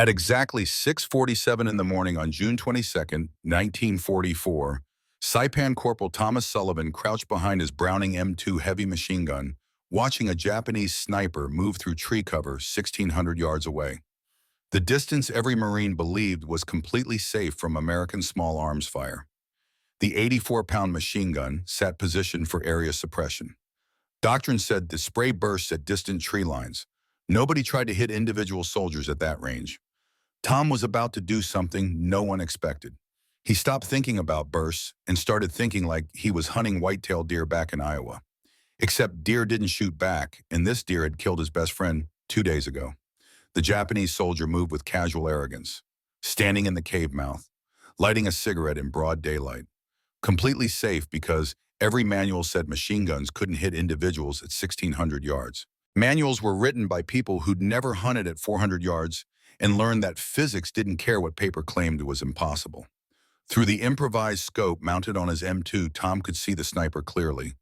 At exactly 6:47 in the morning on June 22nd, 1944, Saipan Corporal Thomas Sullivan crouched behind his Browning M2 heavy machine gun, watching a Japanese sniper move through tree cover 1,600 yards away. The distance every Marine believed was completely safe from American small arms fire. The 84-pound machine gun sat positioned for area suppression. Doctrine said to spray bursts at distant tree lines. Nobody tried to hit individual soldiers at that range. Tom was about to do something no one expected. He stopped thinking about bursts and started thinking like he was hunting white-tailed deer back in Iowa. Except deer didn't shoot back, and this deer had killed his best friend 2 days ago. The Japanese soldier moved with casual arrogance, standing in the cave mouth, lighting a cigarette in broad daylight. Completely safe because every manual said machine guns couldn't hit individuals at 1,600 yards. Manuals were written by people who'd never hunted at 400 yards and learned that physics didn't care what paper claimed was impossible. Through the improvised scope mounted on his M2, Tom could see the sniper clearly.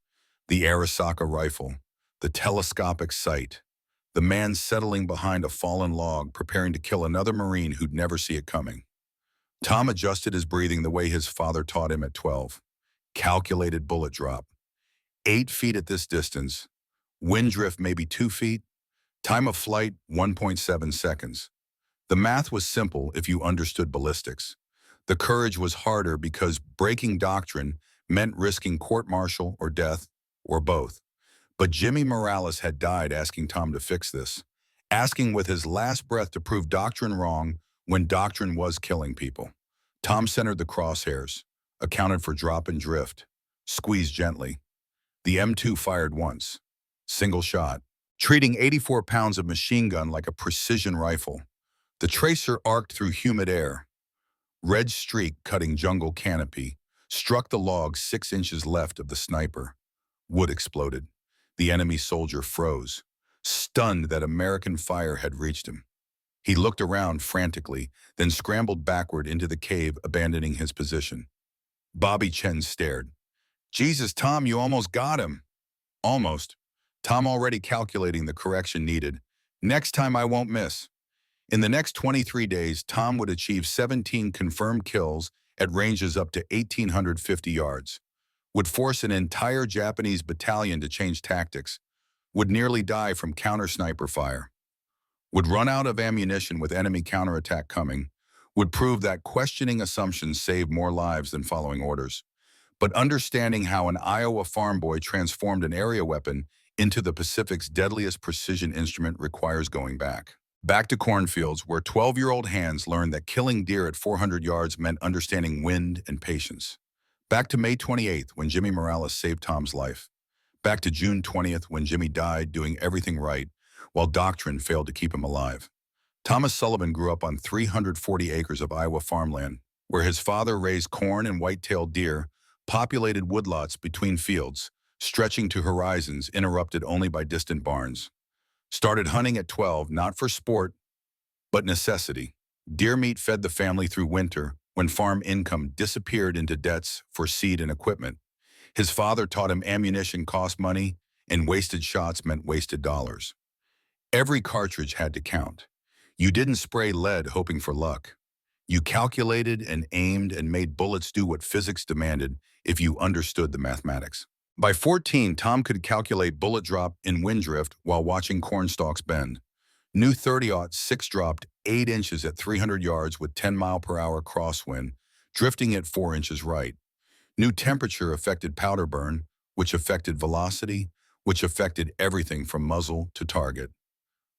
The Arisaka rifle, the telescopic sight, the man settling behind a fallen log preparing to kill another Marine who'd never see it coming. Tom adjusted his breathing the way his father taught him at 12. Calculated bullet drop. 8 feet at this distance. Wind drift maybe 2 feet. Time of flight 1.7 seconds. The math was simple if you understood ballistics. The courage was harder because breaking doctrine meant risking court-martial or death, or both. But Jimmy Morales had died asking Tom to fix this, asking with his last breath to prove doctrine wrong when doctrine was killing people. Tom centered the crosshairs, accounted for drop and drift, squeezed gently. The M2 fired once, single shot, treating 84 pounds of machine gun like a precision rifle. The tracer arced through humid air. Red streak cutting jungle canopy, struck the log 6 inches left of the sniper. Wood exploded. The enemy soldier froze, stunned that American fire had reached him. He looked around frantically, then scrambled backward into the cave, abandoning his position. Bobby Chen stared. "Jesus, Tom, you almost got him." Almost. Tom already calculating the correction needed. "Next time I won't miss." In the next 23 days, Tom would achieve 17 confirmed kills at ranges up to 1,850 yards, would force an entire Japanese battalion to change tactics, would nearly die from counter-sniper fire, would run out of ammunition with enemy counterattack coming, would prove that questioning assumptions save more lives than following orders. But understanding how an Iowa farm boy transformed an area weapon into the Pacific's deadliest precision instrument requires going back. Back to cornfields, where 12-year-old hands learned that killing deer at 400 yards meant understanding wind and patience. Back to May 28th, when Jimmy Morales saved Tom's life. Back to June 20th, when Jimmy died doing everything right, while doctrine failed to keep him alive. Thomas Sullivan grew up on 340 acres of Iowa farmland, where his father raised corn and white-tailed deer, populated woodlots between fields, stretching to horizons interrupted only by distant barns. Started hunting at 12, not for sport, but necessity. Deer meat fed the family through winter when farm income disappeared into debts for seed and equipment. His father taught him ammunition cost money, and wasted shots meant wasted dollars. Every cartridge had to count. You didn't spray lead hoping for luck. You calculated and aimed and made bullets do what physics demanded if you understood the mathematics. By 14, Tom could calculate bullet drop in wind drift while watching corn stalks bend. New 30-06 dropped 8 inches at 300 yards with 10-mile-per-hour crosswind, drifting at 4 inches right. New temperature affected powder burn, which affected velocity, which affected everything from muzzle to target.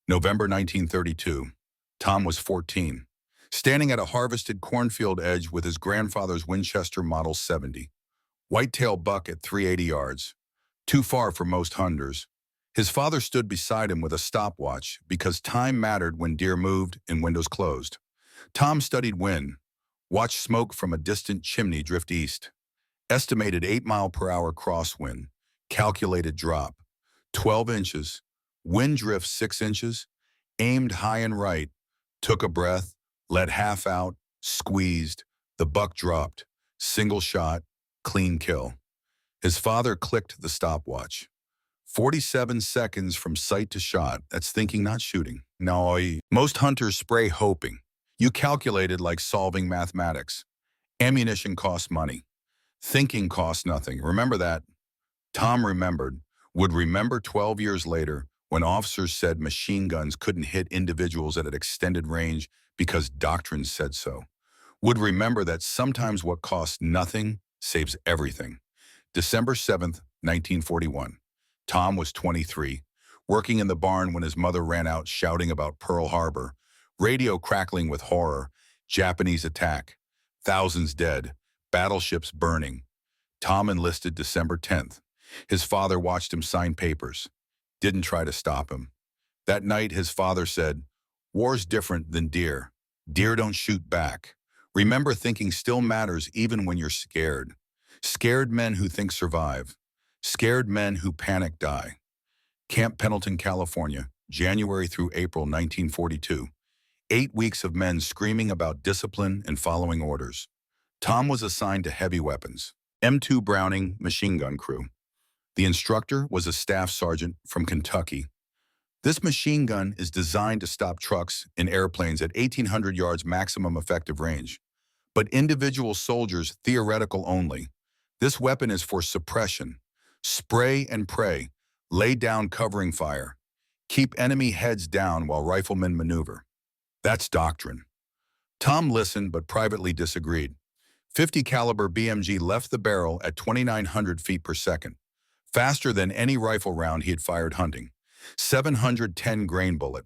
November 1932. Tom was 14, standing at a harvested cornfield edge with his grandfather's Winchester Model 70. Whitetail buck at 380 yards, too far for most hunters. His father stood beside him with a stopwatch because time mattered when deer moved and windows closed. Tom studied wind, watched smoke from a distant chimney drift east. Estimated 8-mile-per-hour crosswind, calculated drop, 12 inches, wind drift 6 inches, aimed high and right, took a breath, let half out, squeezed, the buck dropped, single shot, clean kill. His father clicked the stopwatch. 47 seconds from sight to shot. That's thinking, not shooting. No, most hunters spray hoping. You calculated like solving mathematics. Ammunition costs money. Thinking costs nothing. Remember that? Tom remembered, would remember 12 years later when officers said machine guns couldn't hit individuals at an extended range because doctrine said so. Would remember that sometimes what costs nothing saves everything. December 7th, 1941. Tom was 23, working in the barn when his mother ran out shouting about Pearl Harbor, radio crackling with horror, Japanese attack, thousands dead, battleships burning. Tom enlisted December 10th. His father watched him sign papers, didn't try to stop him. That night, his father said, "War's different than deer. Deer don't shoot back. Remember, thinking still matters even when you're scared. Scared men who think survive. Scared men who panic die." Camp Pendleton, California, January through April 1942. 8 weeks of men screaming about discipline and following orders. Tom was assigned to heavy weapons. M2 Browning machine gun crew. The instructor was a staff sergeant from Kentucky. This machine gun is designed to stop trucks and airplanes at 1,800 yards maximum effective range. But individual soldiers, theoretical only. This weapon is for suppression. Spray and pray. Lay down covering fire. Keep enemy heads down while riflemen maneuver. That's doctrine. Tom listened but privately disagreed. 50 caliber BMG left the barrel at 2,900 feet per second, faster than any rifle round he had fired hunting. 710 grain bullet.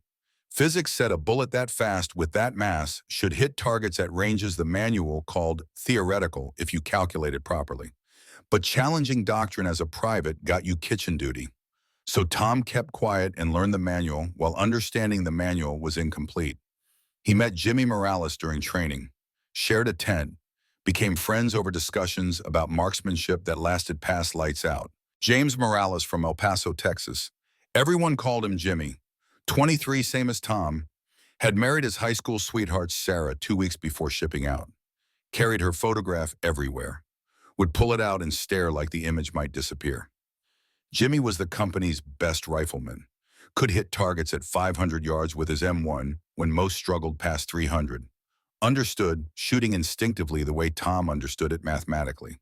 Physics said a bullet that fast with that mass should hit targets at ranges the manual called theoretical if you calculate it properly. But challenging doctrine as a private got you kitchen duty. So Tom kept quiet and learned the manual while understanding the manual was incomplete. He met Jimmy Morales during training, shared a tent, became friends over discussions about marksmanship that lasted past lights out. James Morales from El Paso, Texas. Everyone called him Jimmy. 23, same as Tom, had married his high school sweetheart Sarah 2 weeks before shipping out. Carried her photograph everywhere. Would pull it out and stare like the image might disappear. Jimmy was the company's best rifleman. Could hit targets at 500 yards with his M1 when most struggled past 300. Understood shooting instinctively the way Tom understood it mathematically.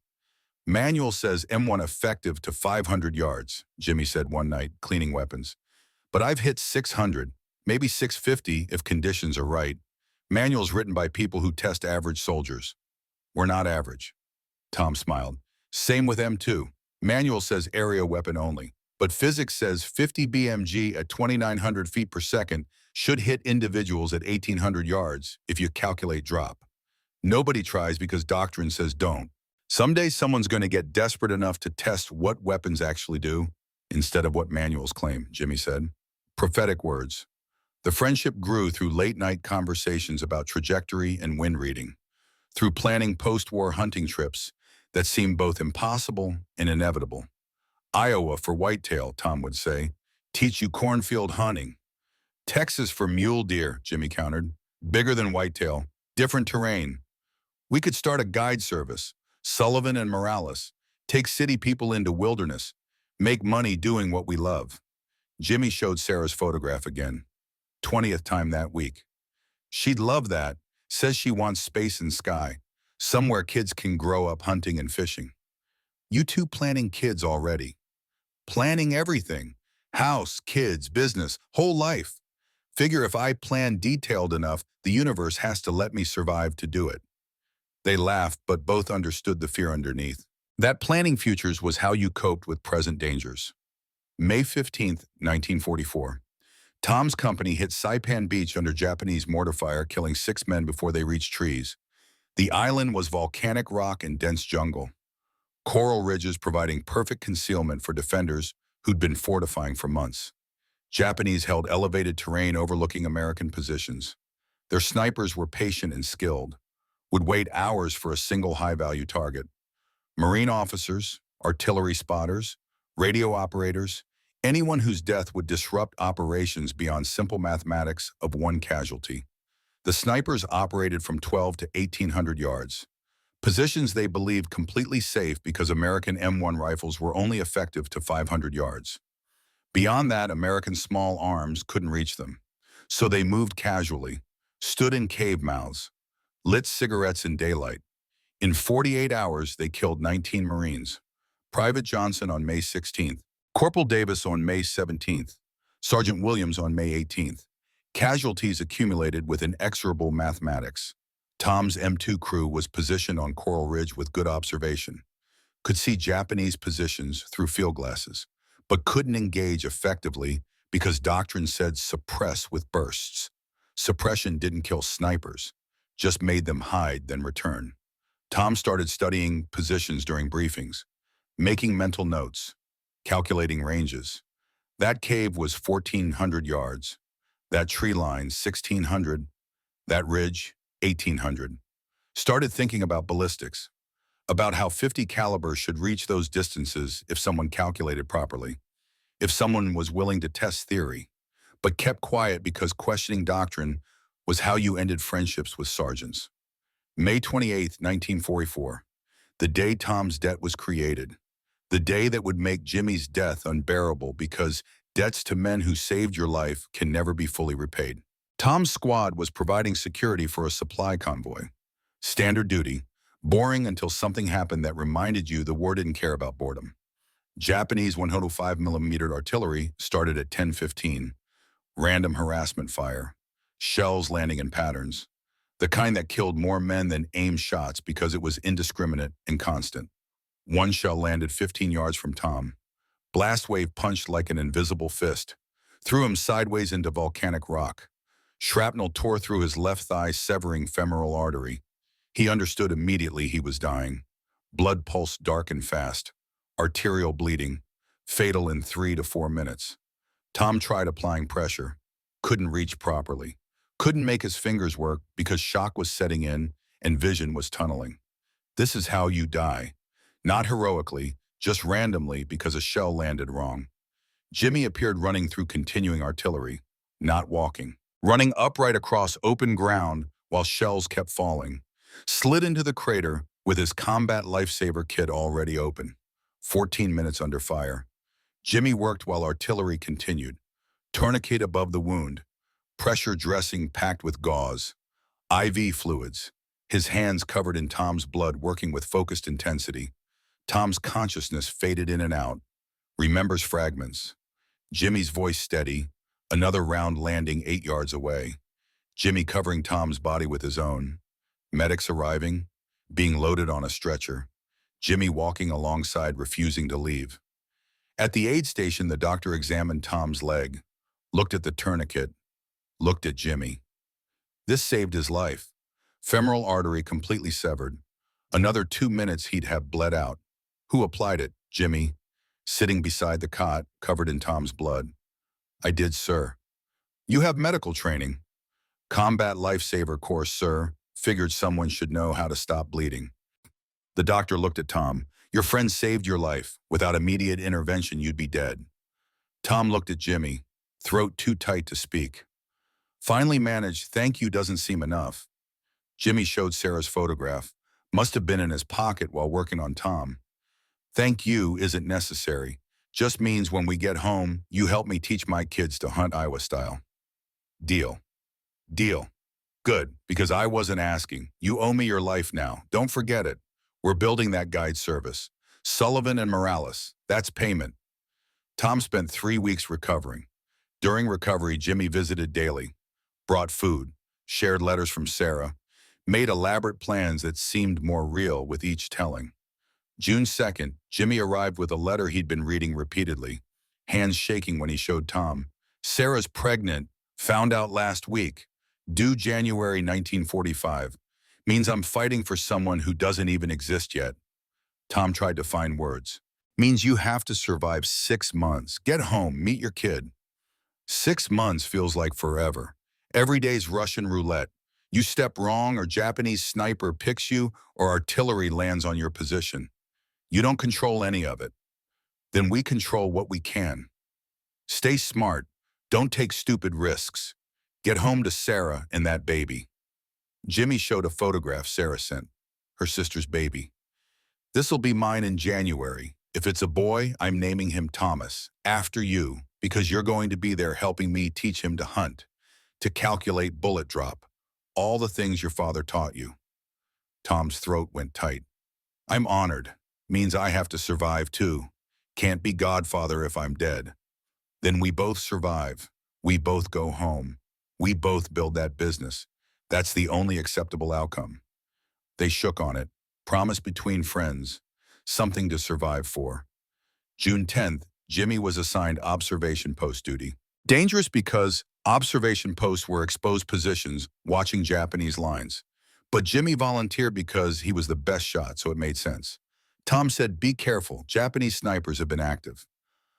Manual says M1 effective to 500 yards, Jimmy said one night, cleaning weapons. But I've hit 600, maybe 650 if conditions are right. Manual's written by people who test average soldiers. We're not average. Tom smiled. Same with M2. Manual says area weapon only. But physics says 50 BMG at 2,900 feet per second should hit individuals at 1,800 yards if you calculate drop. Nobody tries because doctrine says don't. Someday someone's going to get desperate enough to test what weapons actually do instead of what manuals claim, Jimmy said. Prophetic words. The friendship grew through late-night conversations about trajectory and wind reading, through planning post-war hunting trips that seemed both impossible and inevitable. Iowa for whitetail, Tom would say. Teach you cornfield hunting. Texas for mule deer, Jimmy countered. Bigger than whitetail. Different terrain. We could start a guide service. Sullivan and Morales. Take city people into wilderness. Make money doing what we love. Jimmy showed Sarah's photograph again. 20th time that week. She'd love that. Says she wants space and sky. Somewhere kids can grow up hunting and fishing. You two planning kids already. Planning everything. House, kids, business, whole life. Figure if I plan detailed enough, the universe has to let me survive to do it. They laughed, but both understood the fear underneath. That planning futures was how you coped with present dangers. May 15th, 1944. Tom's company hit Saipan Beach under Japanese mortar fire, killing 6 men before they reached trees. The island was volcanic rock and dense jungle. Coral ridges providing perfect concealment for defenders who'd been fortifying for months. Japanese held elevated terrain overlooking American positions. Their snipers were patient and skilled, would wait hours for a single high-value target. Marine officers, artillery spotters, radio operators, anyone whose death would disrupt operations beyond simple mathematics of one casualty. The snipers operated from 12 to 1,800 yards. Positions they believed completely safe because American M1 rifles were only effective to 500 yards. Beyond that, American small arms couldn't reach them. So they moved casually, stood in cave mouths, lit cigarettes in daylight. In 48 hours, they killed 19 Marines. Private Johnson on May 16th, Corporal Davis on May 17th, Sergeant Williams on May 18th. Casualties accumulated with inexorable mathematics. Tom's M2 crew was positioned on Coral Ridge with good observation, could see Japanese positions through field glasses, but couldn't engage effectively because doctrine said suppress with bursts. Suppression didn't kill snipers, just made them hide, then return. Tom started studying positions during briefings, making mental notes, calculating ranges. That cave was 1,400 yards. That tree line, 1,600. That ridge, 1,800. Started thinking about ballistics, about how 50 caliber should reach those distances if someone calculated properly, if someone was willing to test theory, but kept quiet because questioning doctrine was how you ended friendships with sergeants. May 28, 1944, the day Tom's debt was created, the day that would make Jimmy's death unbearable because debts to men who saved your life can never be fully repaid. Tom's squad was providing security for a supply convoy. Standard duty, boring until something happened that reminded you the war didn't care about boredom. Japanese 105mm artillery started at 10:15. Random harassment fire. Shells landing in patterns. The kind that killed more men than aimed shots because it was indiscriminate and constant. One shell landed 15 yards from Tom. Blast wave punched like an invisible fist. Threw him sideways into volcanic rock. Shrapnel tore through his left thigh, severing femoral artery. He understood immediately he was dying. Blood pulsed dark and fast. Arterial bleeding. Fatal in 3 to 4 minutes. Tom tried applying pressure. Couldn't reach properly. Couldn't make his fingers work because shock was setting in and vision was tunneling. This is how you die. Not heroically, just randomly because a shell landed wrong. Jimmy appeared running through continuing artillery, not walking. Running upright across open ground while shells kept falling. Slid into the crater with his combat lifesaver kit already open. 14 minutes under fire. Jimmy worked while artillery continued. Tourniquet above the wound. Pressure dressing packed with gauze. IV fluids. His hands covered in Tom's blood, working with focused intensity. Tom's consciousness faded in and out. Remembers fragments. Jimmy's voice steady. Another round landing 8 yards away. Jimmy covering Tom's body with his own. Medics arriving. Being loaded on a stretcher. Jimmy walking alongside, refusing to leave. At the aid station, the doctor examined Tom's leg. Looked at the tourniquet. Looked at Jimmy. This saved his life. Femoral artery completely severed. Another 2 minutes he'd have bled out. Who applied it? Jimmy, sitting beside the cot, covered in Tom's blood. I did, sir. You have medical training. Combat lifesaver course, sir. Figured someone should know how to stop bleeding. The doctor looked at Tom. Your friend saved your life. Without immediate intervention, you'd be dead. Tom looked at Jimmy, throat too tight to speak. Finally managed, thank you doesn't seem enough. Jimmy showed Sarah's photograph. Must have been in his pocket while working on Tom. Thank you isn't necessary. Just means when we get home, you help me teach my kids to hunt Iowa style. Deal. Deal. Good, because I wasn't asking. You owe me your life now. Don't forget it. We're building that guide service. Sullivan and Morales. That's payment. Tom spent 3 weeks recovering. During recovery, Jimmy visited daily. Brought food. Shared letters from Sarah. Made elaborate plans that seemed more real with each telling. June 2nd, Jimmy arrived with a letter he'd been reading repeatedly, hands shaking when he showed Tom. Sarah's pregnant, found out last week, due January 1945. Means I'm fighting for someone who doesn't even exist yet. Tom tried to find words. Means you have to survive 6 months. Get home, meet your kid. 6 months feels like forever. Every day's Russian roulette. You step wrong or Japanese sniper picks you or artillery lands on your position. You don't control any of it. Then we control what we can. Stay smart. Don't take stupid risks. Get home to Sarah and that baby. Jimmy showed a photograph Sarah sent, her sister's baby. This'll be mine in January. If it's a boy, I'm naming him Thomas, after you, because you're going to be there helping me teach him to hunt, to calculate bullet drop. All the things your father taught you. Tom's throat went tight. I'm honored. Means I have to survive too. Can't be godfather if I'm dead. Then we both survive. We both go home. We both build that business. That's the only acceptable outcome. They shook on it. Promise between friends. Something to survive for. June 10th, Jimmy was assigned observation post duty. Dangerous because observation posts were exposed positions watching Japanese lines. But Jimmy volunteered because he was the best shot, so it made sense. Tom said, be careful. Japanese snipers have been active.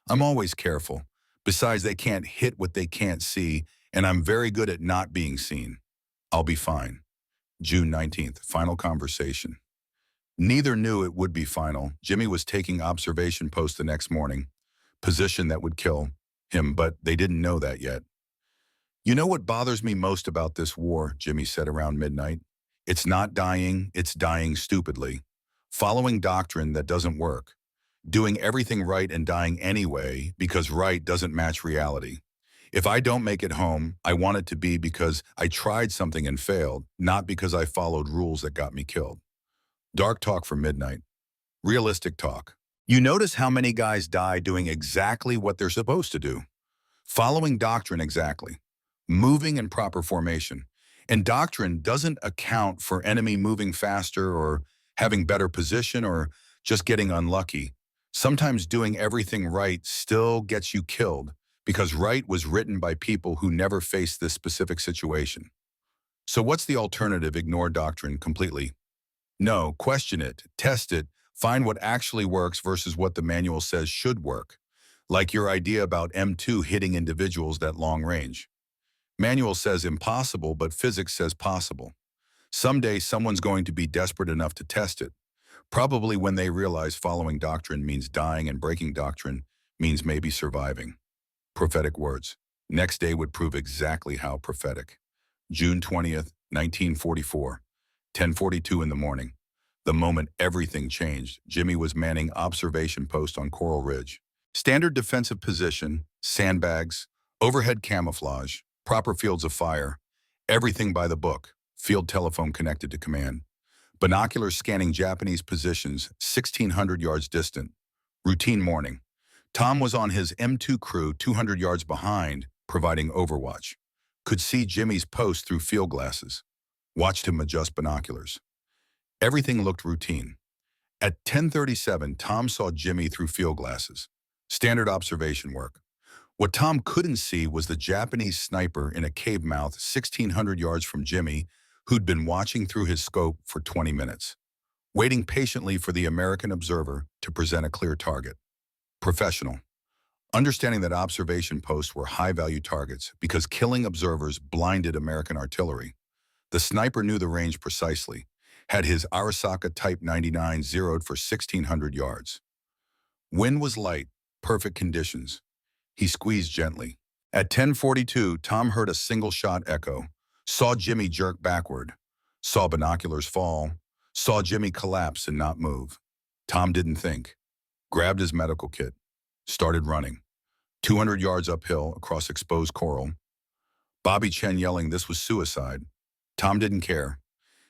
I'm always careful. Besides, they can't hit what they can't see, and I'm very good at not being seen. I'll be fine. June 19th, final conversation. Neither knew it would be final. Jimmy was taking observation post the next morning, position that would kill him, but they didn't know that yet. You know what bothers me most about this war, Jimmy said around midnight? It's not dying, it's dying stupidly. Following doctrine that doesn't work. Doing everything right and dying anyway because right doesn't match reality. If I don't make it home, I want it to be because I tried something and failed, not because I followed rules that got me killed. Dark talk for midnight. Realistic talk. You notice how many guys die doing exactly what they're supposed to do. Following doctrine exactly. Moving in proper formation. And doctrine doesn't account for enemy moving faster or having better position or just getting unlucky. Sometimes doing everything right still gets you killed because right was written by people who never faced this specific situation. So what's the alternative? Ignore doctrine completely. No, question it, test it, find what actually works versus what the manual says should work. Like your idea about M2 hitting individuals that long range. Manual says impossible, but physics says possible. Someday someone's going to be desperate enough to test it. Probably when they realize following doctrine means dying and breaking doctrine means maybe surviving. Prophetic words. Next day would prove exactly how prophetic. June 20th, 1944. 10:42 in the morning. The moment everything changed, Jimmy was manning observation post on Coral Ridge. Standard defensive position, sandbags, overhead camouflage, proper fields of fire, everything by the book, field telephone connected to command. Binoculars scanning Japanese positions 1,600 yards distant. Routine morning. Tom was on his M2 crew 200 yards behind, providing overwatch. Could see Jimmy's post through field glasses. Watched him adjust binoculars. Everything looked routine. At 10:37, Tom saw Jimmy through field glasses. Standard observation work. What Tom couldn't see was the Japanese sniper in a cave mouth 1,600 yards from Jimmy, who'd been watching through his scope for 20 minutes, waiting patiently for the American observer to present a clear target. Professional. Understanding that observation posts were high-value targets because killing observers blinded American artillery. The sniper knew the range precisely, had his Arisaka Type 99 zeroed for 1,600 yards. Wind was light, perfect conditions. He squeezed gently. At 10:42, Tom heard a single shot echo, saw Jimmy jerk backward, saw binoculars fall, saw Jimmy collapse and not move. Tom didn't think. Grabbed his medical kit, started running. 200 yards uphill across exposed coral. Bobby Chen yelling this was suicide. Tom didn't care.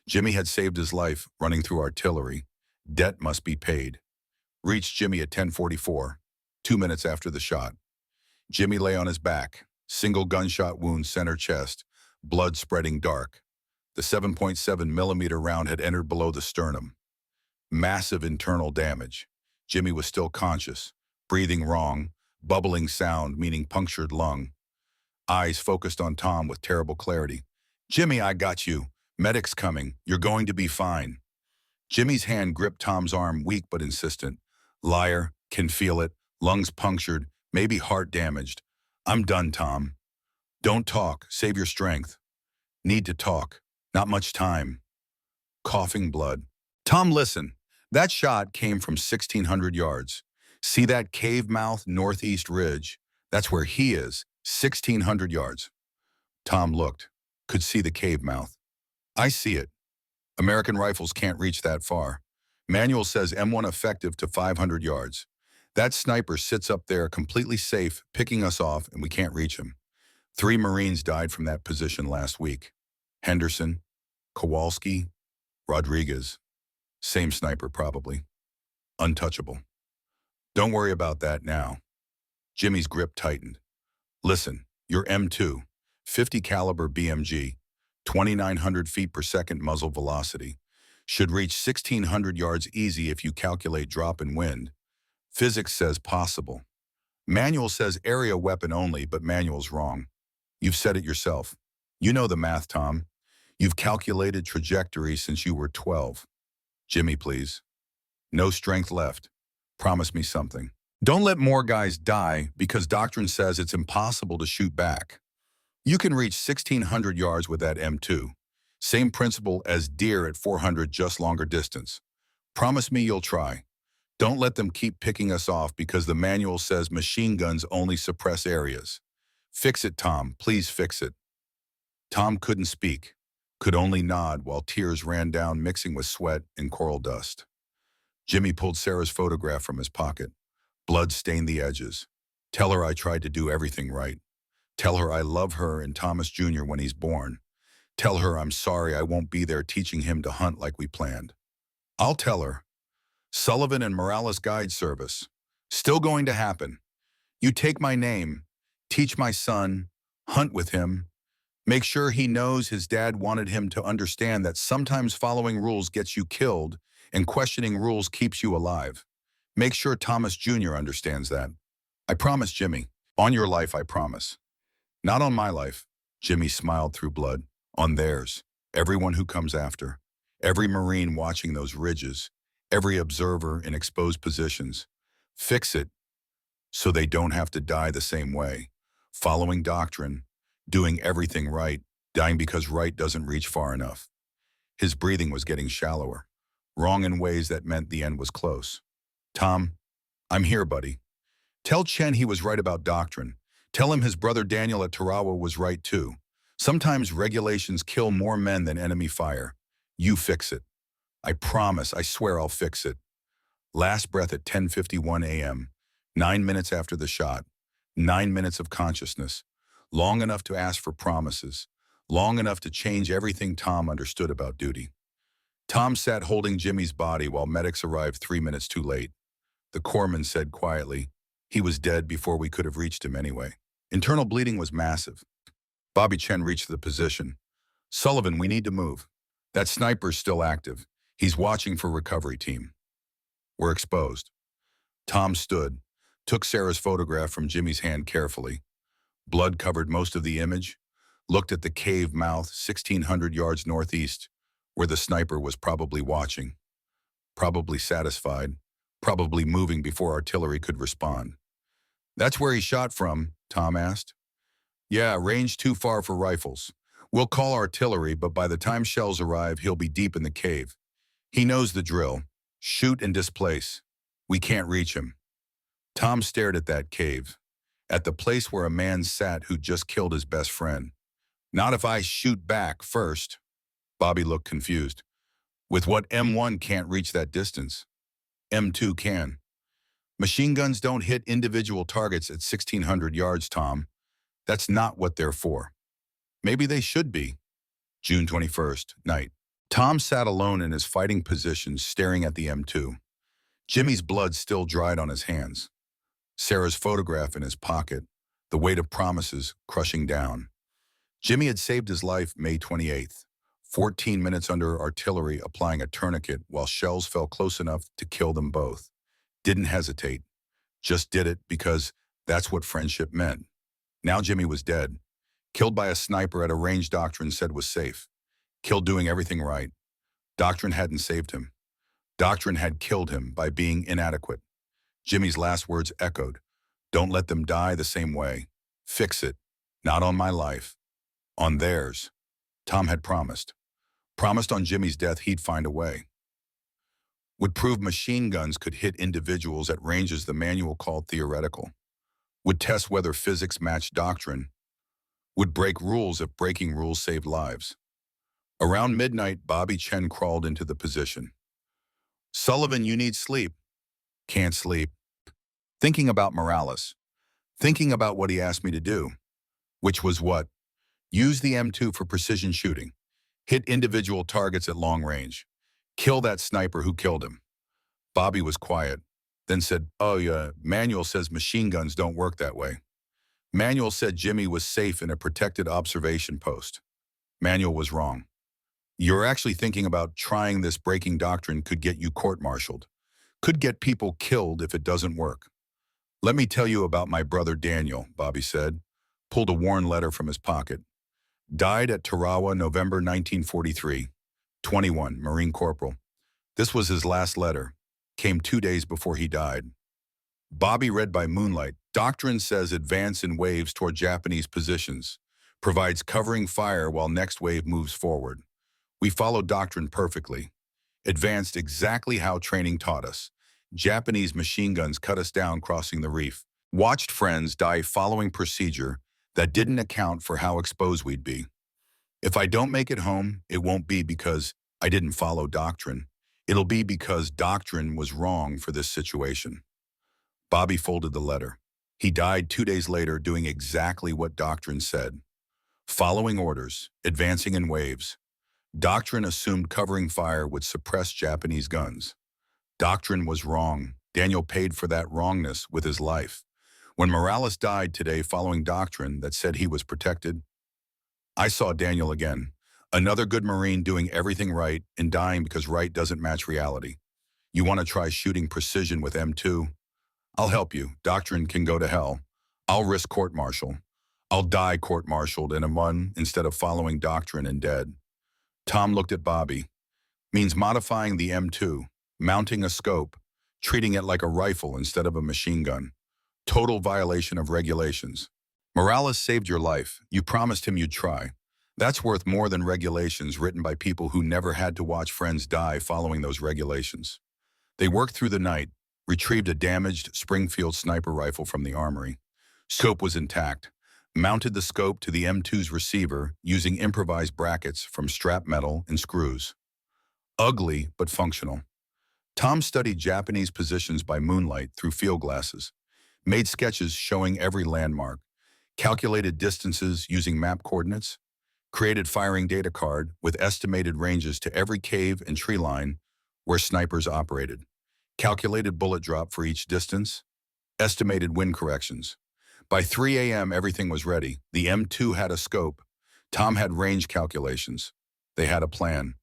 Jimmy had saved his life running through artillery. Debt must be paid. Reached Jimmy at 10:44, 2 minutes after the shot. Jimmy lay on his back, single gunshot wound center chest, blood spreading dark. The 7.7 millimeter round had entered below the sternum. Massive internal damage. Jimmy was still conscious, breathing wrong, bubbling sound meaning punctured lung. Eyes focused on Tom with terrible clarity. Jimmy, I got you. Medic's coming. You're going to be fine. Jimmy's hand gripped Tom's arm, weak but insistent. Liar, can feel it, lungs punctured, maybe heart damaged. I'm done, Tom. Don't talk, save your strength. Need to talk, not much time. Coughing blood. Tom, listen. That shot came from 1,600 yards. See that cave mouth northeast ridge? That's where he is, 1,600 yards. Tom looked, could see the cave mouth. I see it. American rifles can't reach that far. Manual says M1 effective to 500 yards. That sniper sits up there completely safe, picking us off, and we can't reach him. 3 Marines died from that position last week. Henderson, Kowalski, Rodriguez. Same sniper probably. Untouchable. Don't worry about that now. Jimmy's grip tightened. Listen, your M2, 50 caliber BMG, 2,900 feet per second muzzle velocity, should reach 1,600 yards easy if you calculate drop in wind. Physics says possible. Manual says area weapon only, but manual's wrong. You've said it yourself. You know the math, Tom. You've calculated trajectory since you were 12. Jimmy, please. No strength left. Promise me something. Don't let more guys die because doctrine says it's impossible to shoot back. You can reach 1,600 yards with that M2. Same principle as deer at 400, just longer distance. Promise me you'll try. Don't let them keep picking us off because the manual says machine guns only suppress areas. Fix it, Tom. Please fix it. Tom couldn't speak, could only nod while tears ran down mixing with sweat and coral dust. Jimmy pulled Sarah's photograph from his pocket. Blood stained the edges. Tell her I tried to do everything right. Tell her I love her and Thomas Jr. when he's born. Tell her I'm sorry I won't be there teaching him to hunt like we planned. I'll tell her. Sullivan and Morales Guide Service. Still going to happen. You take my name, teach my son, hunt with him. Make sure he knows his dad wanted him to understand that sometimes following rules gets you killed and questioning rules keeps you alive. Make sure Thomas Jr. understands that. I promise, Jimmy. On your life, I promise. Not on my life. Jimmy smiled through blood. On theirs. Everyone who comes after. Every Marine watching those ridges. Every observer in exposed positions. Fix it so they don't have to die the same way. Following doctrine. Doing everything right. Dying because right doesn't reach far enough. His breathing was getting shallower. Wrong in ways that meant the end was close. Tom, I'm here, buddy. Tell Chen he was right about doctrine. Tell him his brother Daniel at Tarawa was right too. Sometimes regulations kill more men than enemy fire. You fix it. I promise, I swear I'll fix it. Last breath at 10:51 a.m., 9 minutes after the shot, 9 minutes of consciousness, long enough to ask for promises, long enough to change everything Tom understood about duty. Tom sat holding Jimmy's body while medics arrived 3 minutes too late. The corpsman said quietly, he was dead before we could have reached him anyway. Internal bleeding was massive. Bobby Chen reached the position. Sullivan, we need to move. That sniper's still active. He's watching for recovery team. We're exposed. Tom stood, took Sarah's photograph from Jimmy's hand carefully. Blood covered most of the image, looked at the cave mouth 1,600 yards northeast, where the sniper was probably watching. Probably satisfied, probably moving before artillery could respond. That's where he shot from, Tom asked. Yeah, range too far for rifles. We'll call artillery, but by the time shells arrive, he'll be deep in the cave. He knows the drill. Shoot and displace. We can't reach him. Tom stared at that cave, at the place where a man sat who just killed his best friend. Not if I shoot back first. Bobby looked confused. With what M1 can't reach that distance? M2 can. Machine guns don't hit individual targets at 1,600 yards, Tom. That's not what they're for. Maybe they should be. June 21st, night. Tom sat alone in his fighting position staring at the M2. Jimmy's blood still dried on his hands. Sarah's photograph in his pocket, the weight of promises crushing down. Jimmy had saved his life May 28th, 14 minutes under artillery applying a tourniquet while shells fell close enough to kill them both. Didn't hesitate. Just did it because that's what friendship meant. Now Jimmy was dead. Killed by a sniper at a range doctrine said was safe. Killed doing everything right. Doctrine hadn't saved him. Doctrine had killed him by being inadequate. Jimmy's last words echoed. Don't let them die the same way. Fix it. Not on my life. On theirs. Tom had promised. Promised on Jimmy's death he'd find a way. Would prove machine guns could hit individuals at ranges the manual called theoretical. Would test whether physics matched doctrine. Would break rules if breaking rules saved lives. Around midnight, Bobby Chen crawled into the position. Sullivan, you need sleep. Can't sleep. Thinking about Morales. Thinking about what he asked me to do. Which was what? Use the M2 for precision shooting. Hit individual targets at long range. Kill that sniper who killed him. Bobby was quiet, then said, "Oh yeah, Manuel says machine guns don't work that way." Manuel said Jimmy was safe in a protected observation post. Manuel was wrong. You're actually thinking about trying this breaking doctrine could get you court-martialed. Could get people killed if it doesn't work. Let me tell you about my brother Daniel, Bobby said, pulled a worn letter from his pocket. Died at Tarawa, November 1943. 21, Marine Corporal. This was his last letter. Came 2 days before he died. Bobby read by moonlight. Doctrine says advance in waves toward Japanese positions. Provides covering fire while next wave moves forward. We followed doctrine perfectly. Advanced exactly how training taught us. Japanese machine guns cut us down crossing the reef. Watched friends die following procedure that didn't account for how exposed we'd be. If I don't make it home, it won't be because I didn't follow doctrine. It'll be because doctrine was wrong for this situation. Bobby folded the letter. He died 2 days later doing exactly what doctrine said. Following orders, advancing in waves. Doctrine assumed covering fire would suppress Japanese guns. Doctrine was wrong. Daniel paid for that wrongness with his life. When Morales died today following doctrine that said he was protected, I saw Daniel again. Another good Marine doing everything right and dying because right doesn't match reality. You want to try shooting precision with M2? I'll help you. Doctrine can go to hell. I'll risk court-martial. I'll die court-martialed in a month instead of following doctrine and dead. Tom looked at Bobby. Means modifying the M2, mounting a scope, treating it like a rifle instead of a machine gun. Total violation of regulations. Morales saved your life. You promised him you'd try. That's worth more than regulations written by people who never had to watch friends die following those regulations. They worked through the night, retrieved a damaged Springfield sniper rifle from the armory. Scope was intact. Mounted the scope to the M2's receiver using improvised brackets from strap metal and screws. Ugly, but functional. Tom studied Japanese positions by moonlight through field glasses, made sketches showing every landmark, calculated distances using map coordinates, created firing data card with estimated ranges to every cave and tree line where snipers operated, calculated bullet drop for each distance, estimated wind corrections. By 3 a.m., everything was ready. The M2 had a scope. Tom had range calculations. They had a plan.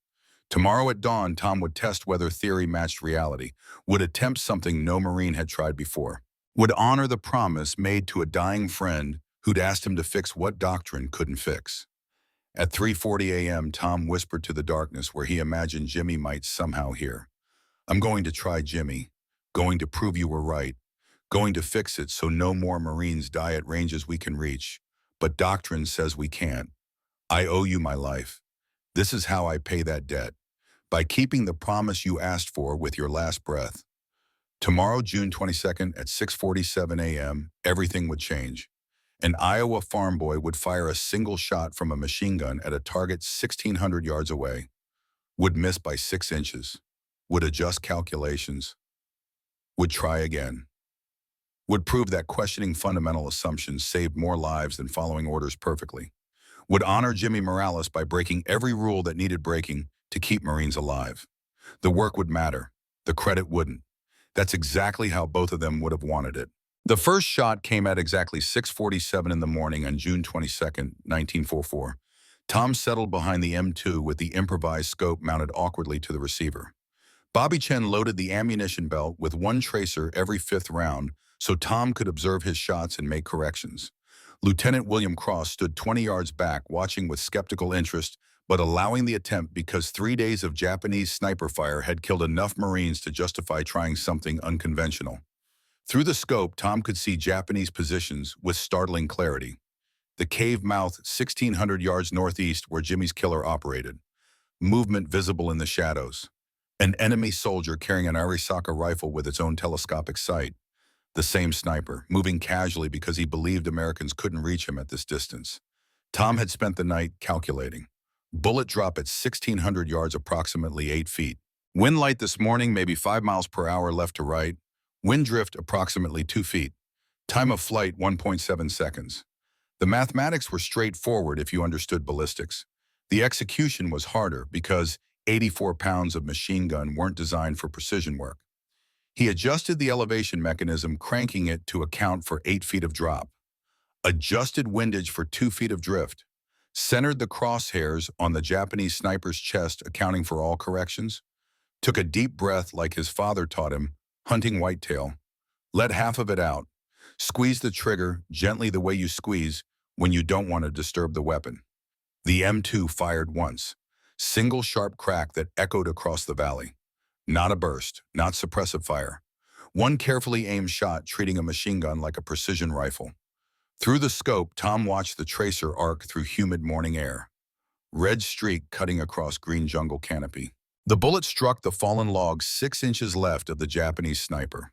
Tomorrow at dawn, Tom would test whether theory matched reality, would attempt something no Marine had tried before, would honor the promise made to a dying friend who'd asked him to fix what doctrine couldn't fix. At 3:40 a.m., Tom whispered to the darkness where he imagined Jimmy might somehow hear. I'm going to try, Jimmy. Going to prove you were right. Going to fix it so no more Marines die at ranges we can reach. But doctrine says we can't. I owe you my life. This is how I pay that debt. By keeping the promise you asked for with your last breath. Tomorrow, June 22nd at 6:47 a.m., everything would change. An Iowa farm boy would fire a single shot from a machine gun at a target 1,600 yards away. Would miss by 6 inches. Would adjust calculations. Would try again. Would prove that questioning fundamental assumptions saved more lives than following orders perfectly. Would honor Jimmy Morales by breaking every rule that needed breaking to keep Marines alive. The work would matter. The credit wouldn't. That's exactly how both of them would have wanted it. The first shot came at exactly 6:47 in the morning on June 22nd, 1944. Tom settled behind the M2 with the improvised scope mounted awkwardly to the receiver. Bobby Chen loaded the ammunition belt with one tracer every 5th round so Tom could observe his shots and make corrections. Lieutenant William Cross stood 20 yards back watching with skeptical interest but allowing the attempt because 3 days of Japanese sniper fire had killed enough Marines to justify trying something unconventional. Through the scope, Tom could see Japanese positions with startling clarity. The cave mouth 1,600 yards northeast where Jimmy's killer operated. Movement visible in the shadows. An enemy soldier carrying an Arisaka rifle with its own telescopic sight. The same sniper, moving casually because he believed Americans couldn't reach him at this distance. Tom had spent the night calculating. Bullet drop at 1,600 yards, approximately 8 feet. Wind light this morning, maybe 5 miles per hour left to right. Wind drift, approximately 2 feet. Time of flight, 1.7 seconds. The mathematics were straightforward if you understood ballistics. The execution was harder because 84 pounds of machine gun weren't designed for precision work. He adjusted the elevation mechanism, cranking it to account for 8 feet of drop, adjusted windage for 2 feet of drift, centered the crosshairs on the Japanese sniper's chest, accounting for all corrections, took a deep breath like his father taught him, hunting whitetail, let half of it out, squeezed the trigger gently the way you squeeze when you don't want to disturb the weapon. The M2 fired once, single sharp crack that echoed across the valley. Not a burst, not suppressive fire. One carefully aimed shot treating a machine gun like a precision rifle. Through the scope, Tom watched the tracer arc through humid morning air. Red streak cutting across green jungle canopy. The bullet struck the fallen log 6 inches left of the Japanese sniper.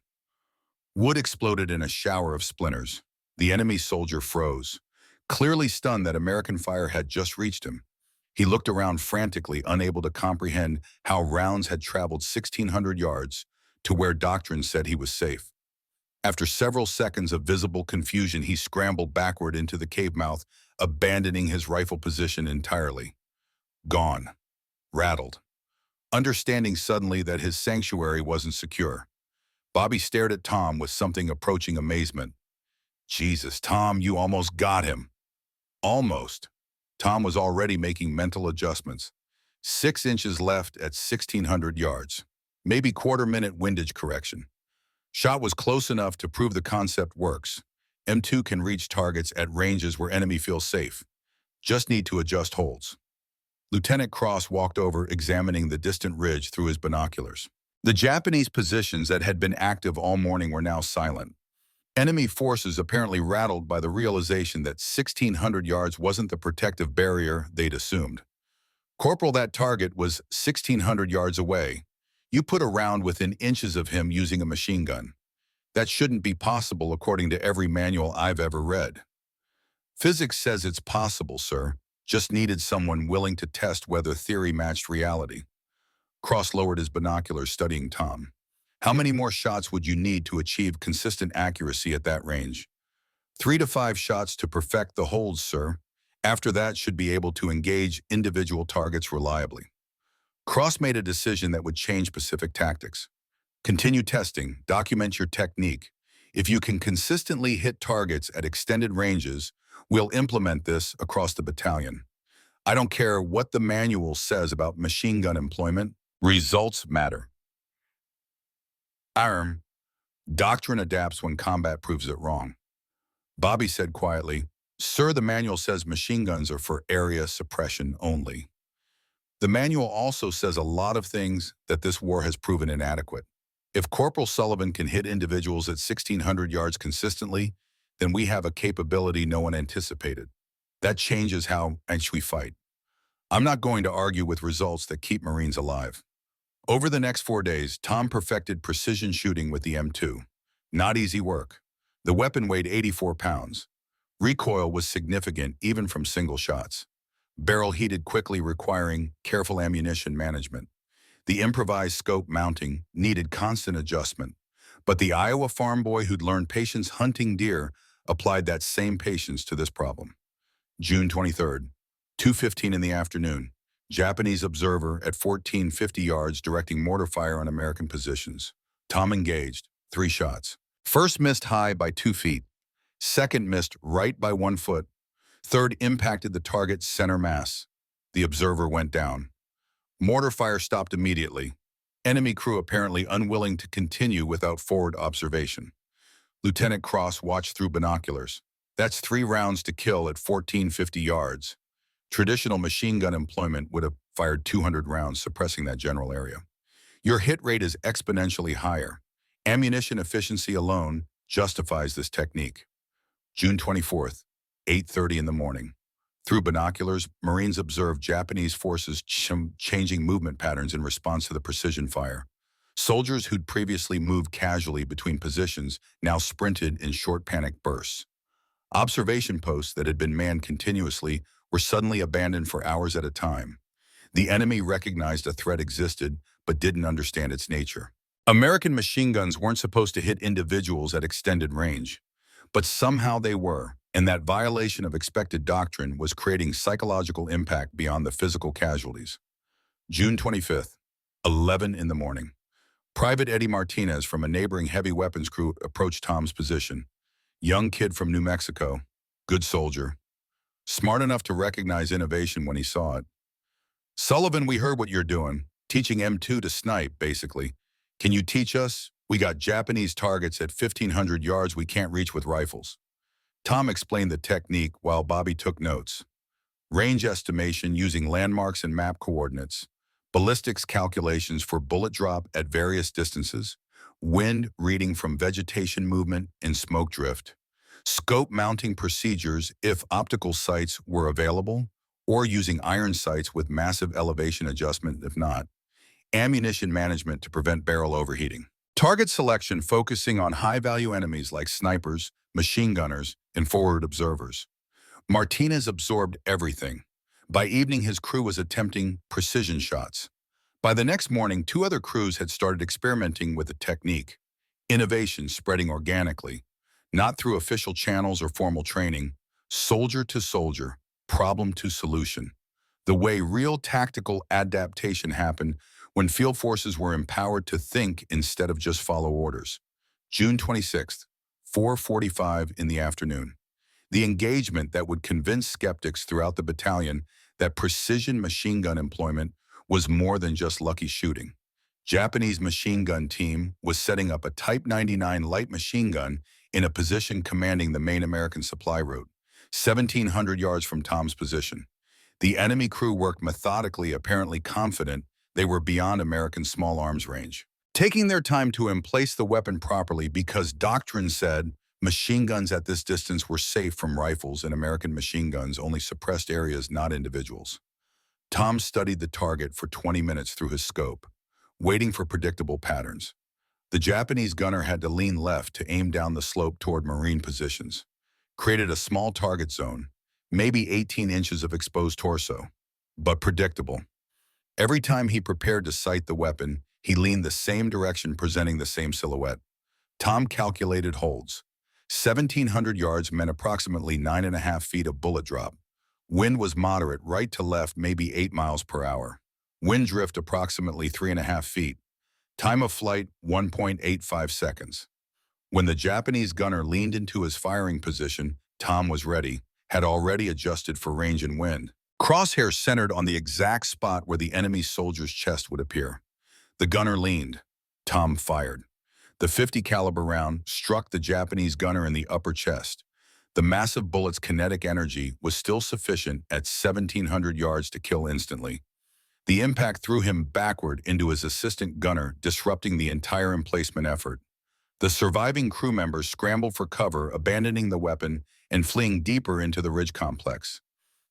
Wood exploded in a shower of splinters. The enemy soldier froze, clearly stunned that American fire had just reached him. He looked around frantically, unable to comprehend how rounds had traveled 1,600 yards to where doctrine said he was safe. After several seconds of visible confusion, he scrambled backward into the cave mouth, abandoning his rifle position entirely. Gone. Rattled. Understanding suddenly that his sanctuary wasn't secure. Bobby stared at Tom with something approaching amazement. Jesus, Tom, you almost got him. Almost. Tom was already making mental adjustments. 6 inches left at 1,600 yards. Maybe quarter-minute windage correction. Shot was close enough to prove the concept works. M2 can reach targets at ranges where enemy feels safe. Just need to adjust holds. Lieutenant Cross walked over, examining the distant ridge through his binoculars. The Japanese positions that had been active all morning were now silent. Enemy forces apparently rattled by the realization that 1,600 yards wasn't the protective barrier they'd assumed. Corporal, that target was 1,600 yards away. You put a round within inches of him using a machine gun. That shouldn't be possible according to every manual I've ever read. Physics says it's possible, sir. Just needed someone willing to test whether theory matched reality. Cross lowered his binoculars, studying Tom. How many more shots would you need to achieve consistent accuracy at that range? 3 to 5 shots to perfect the holds, sir. After that, should be able to engage individual targets reliably. Cross made a decision that would change Pacific tactics. Continue testing, document your technique. If you can consistently hit targets at extended ranges, we'll implement this across the battalion. I don't care what the manual says about machine gun employment. Results matter. Arm. Doctrine adapts when combat proves it wrong. Bobby said quietly, "Sir, the manual says machine guns are for area suppression only." The manual also says a lot of things that this war has proven inadequate. If Corporal Sullivan can hit individuals at 1,600 yards consistently, then we have a capability no one anticipated. That changes how much we fight. I'm not going to argue with results that keep Marines alive. Over the next 4 days, Tom perfected precision shooting with the M2. Not easy work. The weapon weighed 84 pounds. Recoil was significant even from single shots. Barrel heated quickly, requiring careful ammunition management. The improvised scope mounting needed constant adjustment. But the Iowa farm boy who'd learned patience hunting deer applied that same patience to this problem. June 23rd, 2:15 in the afternoon. Japanese observer at 1,450 yards directing mortar fire on American positions. Tom engaged. 3 shots. First missed high by 2 feet. Second missed right by 1 foot. Third impacted the target's center mass. The observer went down. Mortar fire stopped immediately. Enemy crew apparently unwilling to continue without forward observation. Lieutenant Cross watched through binoculars. That's 3 rounds to kill at 1,450 yards. Traditional machine gun employment would have fired 200 rounds, suppressing that general area. Your hit rate is exponentially higher. Ammunition efficiency alone justifies this technique. June 24th, 8:30 in the morning. Through binoculars, Marines observed Japanese forces changing movement patterns in response to the precision fire. Soldiers who'd previously moved casually between positions now sprinted in short panic bursts. Observation posts that had been manned continuously were suddenly abandoned for hours at a time. The enemy recognized a threat existed, but didn't understand its nature. American machine guns weren't supposed to hit individuals at extended range, but somehow they were. And that violation of expected doctrine was creating psychological impact beyond the physical casualties. June 25th, 11 in the morning. Private Eddie Martinez from a neighboring heavy weapons crew approached Tom's position. Young kid from New Mexico, good soldier, smart enough to recognize innovation when he saw it. Sullivan, we heard what you're doing, teaching M2 to snipe, basically. Can you teach us? We got Japanese targets at 1,500 yards we can't reach with rifles. Tom explained the technique while Bobby took notes. Range estimation using landmarks and map coordinates, ballistics calculations for bullet drop at various distances, wind reading from vegetation movement and smoke drift, scope mounting procedures if optical sights were available, or using iron sights with massive elevation adjustment if not, ammunition management to prevent barrel overheating. Target selection focusing on high-value enemies like snipers, machine gunners, and forward observers. Martinez absorbed everything. By evening, his crew was attempting precision shots. By the next morning, 2 other crews had started experimenting with the technique. Innovation spreading organically, not through official channels or formal training, soldier to soldier, problem to solution. The way real tactical adaptation happened when field forces were empowered to think instead of just follow orders. June 26th, 4:45 in the afternoon. The engagement that would convince skeptics throughout the battalion that precision machine gun employment was more than just lucky shooting. Japanese machine gun team was setting up a Type 99 light machine gun in a position commanding the main American supply route, 1,700 yards from Tom's position. The enemy crew worked methodically, apparently confident they were beyond American small arms range, taking their time to emplace the weapon properly because doctrine said machine guns at this distance were safe from rifles and American machine guns only suppressed areas, not individuals. Tom studied the target for 20 minutes through his scope, waiting for predictable patterns. The Japanese gunner had to lean left to aim down the slope toward Marine positions, created a small target zone, maybe 18 inches of exposed torso, but predictable. Every time he prepared to sight the weapon, he leaned the same direction, presenting the same silhouette. Tom calculated holds. 1,700 yards meant approximately 9.5 feet of bullet drop. Wind was moderate, right to left, maybe 8 miles per hour. Wind drift approximately 3.5 feet. Time of flight, 1.85 seconds. When the Japanese gunner leaned into his firing position, Tom was ready, had already adjusted for range and wind. Crosshairs centered on the exact spot where the enemy soldier's chest would appear. The gunner leaned. Tom fired. The .50 caliber round struck the Japanese gunner in the upper chest. The massive bullet's kinetic energy was still sufficient at 1,700 yards to kill instantly. The impact threw him backward into his assistant gunner, disrupting the entire emplacement effort. The surviving crew members scrambled for cover, abandoning the weapon and fleeing deeper into the ridge complex.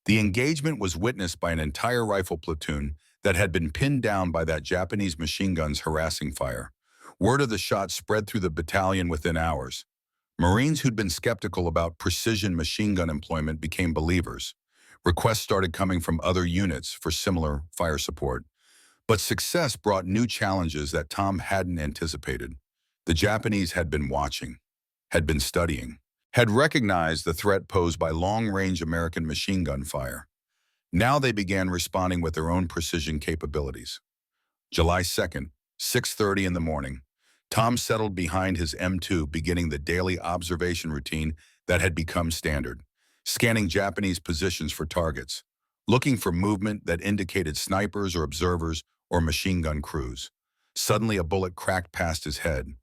The engagement was witnessed by an entire rifle platoon that had been pinned down by that Japanese machine gun's harassing fire. Word of the shot spread through the battalion within hours. Marines who'd been skeptical about precision machine gun employment became believers. Requests started coming from other units for similar fire support. But success brought new challenges that Tom hadn't anticipated. The Japanese had been watching, had been studying, had recognized the threat posed by long-range American machine gun fire. Now they began responding with their own precision capabilities. July 2nd, 6:30 in the morning. Tom settled behind his M2, beginning the daily observation routine that had become standard, scanning Japanese positions for targets, looking for movement that indicated snipers or observers or machine gun crews. Suddenly, a bullet cracked past his head.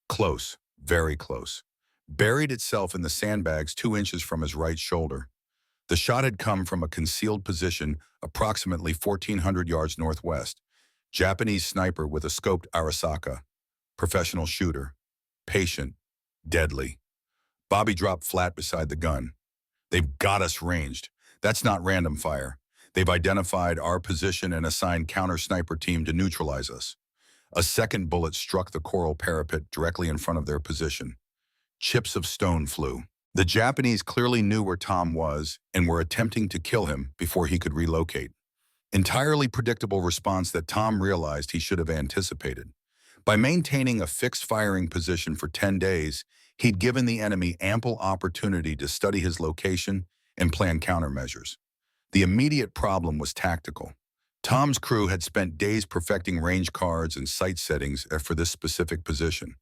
Close, very close. Buried itself in the sandbags 2 inches from his right shoulder. The shot had come from a concealed position approximately 1,400 yards northwest. Japanese sniper with a scoped Arisaka. Professional shooter. Patient. Deadly. Bobby dropped flat beside the gun. They've got us ranged. That's not random fire. They've identified our position and assigned counter-sniper team to neutralize us. A second bullet struck the coral parapet directly in front of their position. Chips of stone flew. The Japanese clearly knew where Tom was and were attempting to kill him before he could relocate. Entirely predictable response that Tom realized he should have anticipated. By maintaining a fixed firing position for 10 days, he'd given the enemy ample opportunity to study his location and plan countermeasures. The immediate problem was tactical. Tom's crew had spent days perfecting range cards and sight settings for this specific position.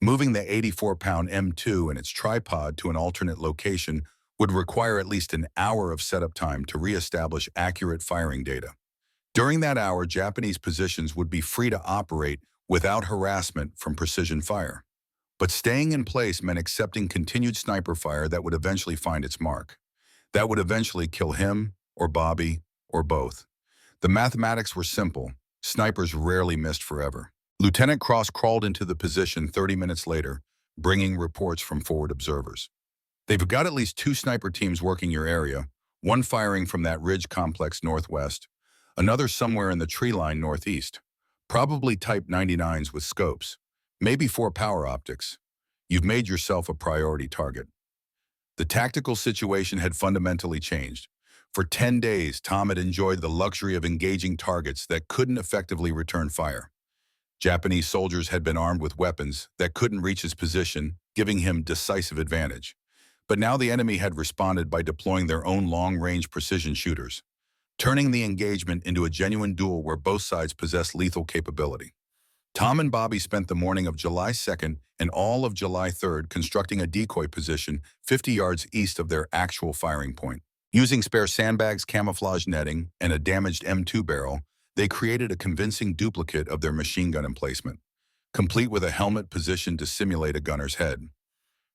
Moving the 84-pound M2 and its tripod to an alternate location would require at least an hour of setup time to reestablish accurate firing data. During that hour, Japanese positions would be free to operate without harassment from precision fire. But staying in place meant accepting continued sniper fire that would eventually find its mark. That would eventually kill him, or Bobby, or both. The mathematics were simple. Snipers rarely missed forever. Lieutenant Cross crawled into the position 30 minutes later, bringing reports from forward observers. They've got at least 2 sniper teams working your area, one firing from that ridge complex northwest, another somewhere in the tree line northeast. Probably Type 99s with scopes, maybe 4 power optics. You've made yourself a priority target. The tactical situation had fundamentally changed. For 10 days, Tom had enjoyed the luxury of engaging targets that couldn't effectively return fire. Japanese soldiers had been armed with weapons that couldn't reach his position, giving him decisive advantage. But now the enemy had responded by deploying their own long-range precision shooters, turning the engagement into a genuine duel where both sides possessed lethal capability. Tom and Bobby spent the morning of July 2nd and all of July 3rd constructing a decoy position 50 yards east of their actual firing point. Using spare sandbags, camouflage netting, and a damaged M2 barrel, they created a convincing duplicate of their machine gun emplacement, complete with a helmet positioned to simulate a gunner's head.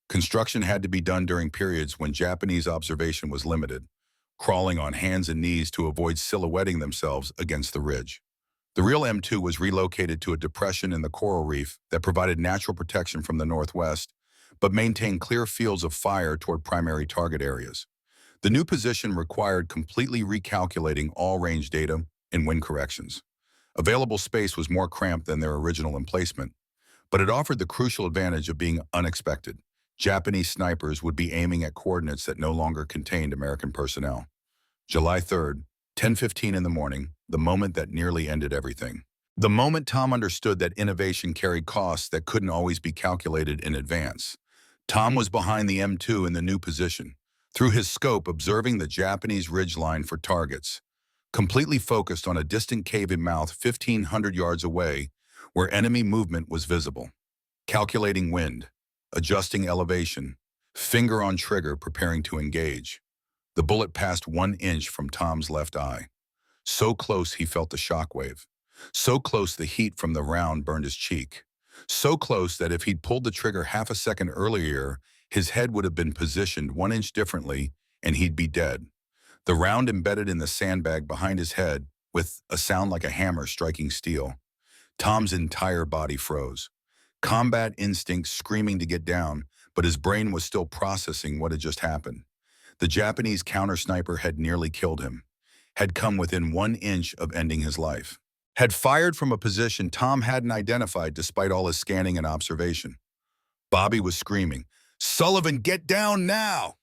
Construction had to be done during periods when Japanese observation was limited, crawling on hands and knees to avoid silhouetting themselves against the ridge. The real M2 was relocated to a depression in the coral reef that provided natural protection from the northwest, but maintained clear fields of fire toward primary target areas. The new position required completely recalculating all range data and wind corrections. Available space was more cramped than their original emplacement, but it offered the crucial advantage of being unexpected. Japanese snipers would be aiming at coordinates that no longer contained American personnel. July 3rd, 10:15 in the morning, the moment that nearly ended everything. The moment Tom understood that innovation carried costs that couldn't always be calculated in advance. Tom was behind the M2 in the new position, through his scope observing the Japanese ridgeline for targets, completely focused on a distant cave-in mouth 1,500 yards away where enemy movement was visible. Calculating wind, adjusting elevation, finger on trigger preparing to engage. The bullet passed 1 inch from Tom's left eye. So close he felt the shockwave. So close the heat from the round burned his cheek. So close that if he'd pulled the trigger half a second earlier, his head would have been positioned 1 inch differently and he'd be dead. The round embedded in the sandbag behind his head with a sound like a hammer striking steel. Tom's entire body froze. Combat instinct screaming to get down, but his brain was still processing what had just happened. The Japanese counter-sniper had nearly killed him, had come within 1 inch of ending his life, had fired from a position Tom hadn't identified despite all his scanning and observation. Bobby was screaming, "Sullivan, get down now!"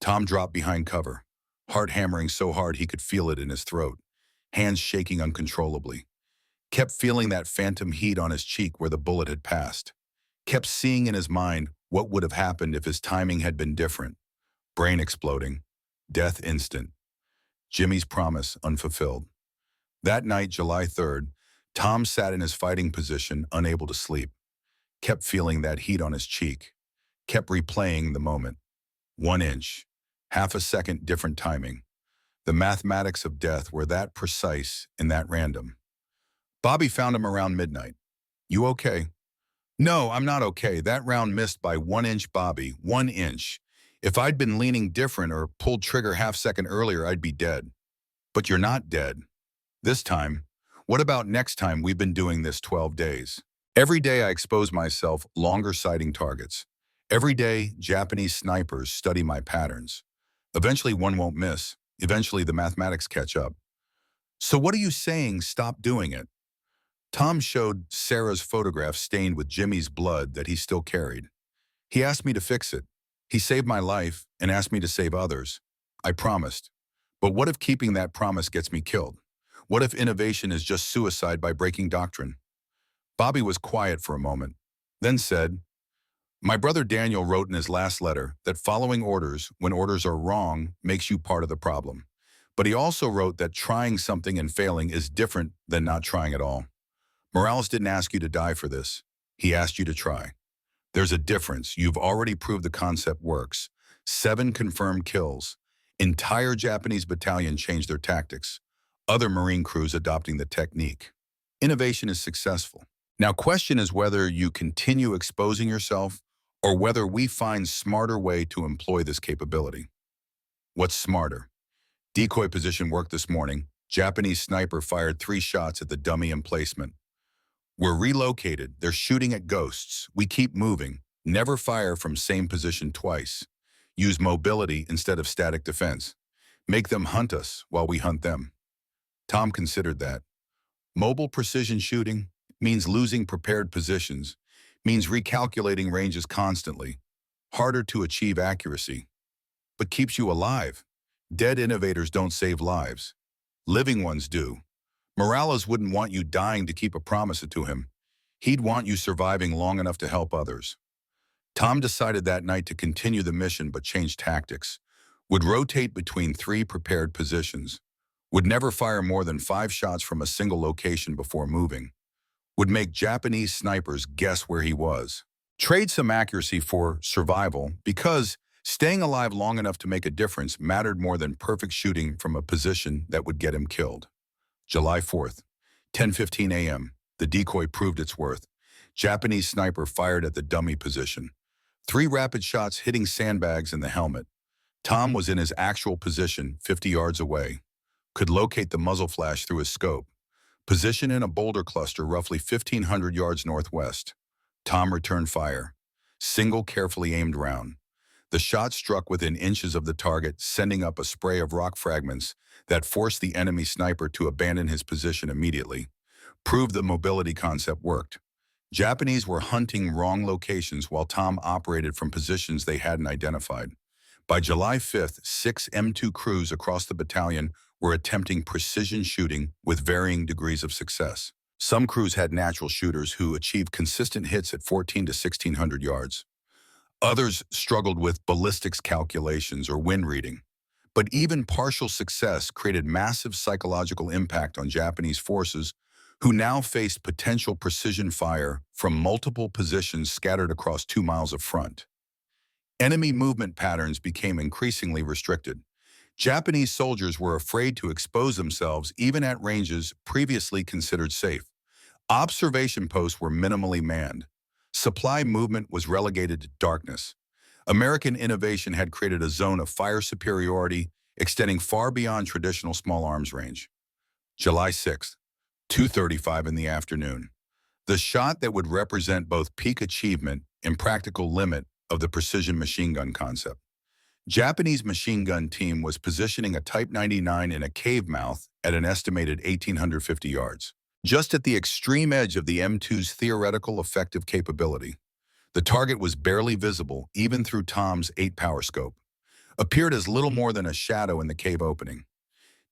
Tom dropped behind cover, heart hammering so hard he could feel it in his throat, hands shaking uncontrollably. Kept feeling that phantom heat on his cheek where the bullet had passed. Kept seeing in his mind what would have happened if his timing had been different. Brain exploding. Death instant. Jimmy's promise unfulfilled. That night, July 3rd, Tom sat in his fighting position, unable to sleep. Kept feeling that heat on his cheek. Kept replaying the moment. 1 inch. Half a second different timing. The mathematics of death were that precise and that random. Bobby found him around midnight. "You okay?" "No, I'm not okay. That round missed by 1 inch, Bobby. 1 inch. If I'd been leaning different or pulled trigger half second earlier, I'd be dead." "But you're not dead. This time. What about next time? We've been doing this 12 days. Every day I expose myself longer sighting targets. Every day, Japanese snipers study my patterns. Eventually one won't miss. Eventually the mathematics catch up." "So what are you saying? Stop doing it." Tom showed Sarah's photograph stained with Jimmy's blood that he still carried. "He asked me to fix it. He saved my life and asked me to save others. I promised. But what if keeping that promise gets me killed? What if innovation is just suicide by breaking doctrine?" Bobby was quiet for a moment, then said, "My brother Daniel wrote in his last letter that following orders when orders are wrong makes you part of the problem. But he also wrote that trying something and failing is different than not trying at all. Morales didn't ask you to die for this. He asked you to try. There's a difference. You've already proved the concept works. 7 confirmed kills. Entire Japanese battalion changed their tactics. Other Marine crews adopting the technique. Innovation is successful. Now, question is whether you continue exposing yourself or whether we find smarter way to employ this capability. What's smarter? Decoy position work this morning. Japanese sniper fired 3 shots at the dummy emplacement. We're relocated. They're shooting at ghosts. We keep moving. Never fire from same position twice. Use mobility instead of static defense. Make them hunt us while we hunt them. Tom considered that. Mobile precision shooting means losing prepared positions, means recalculating ranges constantly. Harder to achieve accuracy, but keeps you alive. Dead innovators don't save lives. Living ones do. Morales wouldn't want you dying to keep a promise to him. He'd want you surviving long enough to help others. Tom decided that night to continue the mission but change tactics. Would rotate between 3 prepared positions. Would never fire more than 5 shots from a single location before moving. Would make Japanese snipers guess where he was. Trade some accuracy for survival because staying alive long enough to make a difference mattered more than perfect shooting from a position that would get him killed. July 4th, 10:15 a.m. The decoy proved its worth. Japanese sniper fired at the dummy position. 3 rapid shots hitting sandbags in the helmet. Tom was in his actual position 50 yards away. Could locate the muzzle flash through his scope. Position in a boulder cluster roughly 1,500 yards northwest. Tom returned fire. Single carefully aimed round. The shot struck within inches of the target, sending up a spray of rock fragments that forced the enemy sniper to abandon his position immediately. Proved the mobility concept worked. Japanese were hunting wrong locations while Tom operated from positions they hadn't identified. By July 5th, 6 M2 crews across the battalion were attempting precision shooting with varying degrees of success. Some crews had natural shooters who achieved consistent hits at 1,400 to 1,600 yards. Others struggled with ballistics calculations or wind reading. But even partial success created massive psychological impact on Japanese forces who now faced potential precision fire from multiple positions scattered across 2 miles of front. Enemy movement patterns became increasingly restricted. Japanese soldiers were afraid to expose themselves even at ranges previously considered safe. Observation posts were minimally manned. Supply movement was relegated to darkness. American innovation had created a zone of fire superiority extending far beyond traditional small arms range. July 6th, 2:35 in the afternoon. The shot that would represent both peak achievement and practical limit of the precision machine gun concept. Japanese machine gun team was positioning a Type 99 in a cave mouth at an estimated 1,850 yards, just at the extreme edge of the M2's theoretical effective capability. The target was barely visible even through Tom's 8-power scope. Appeared as little more than a shadow in the cave opening.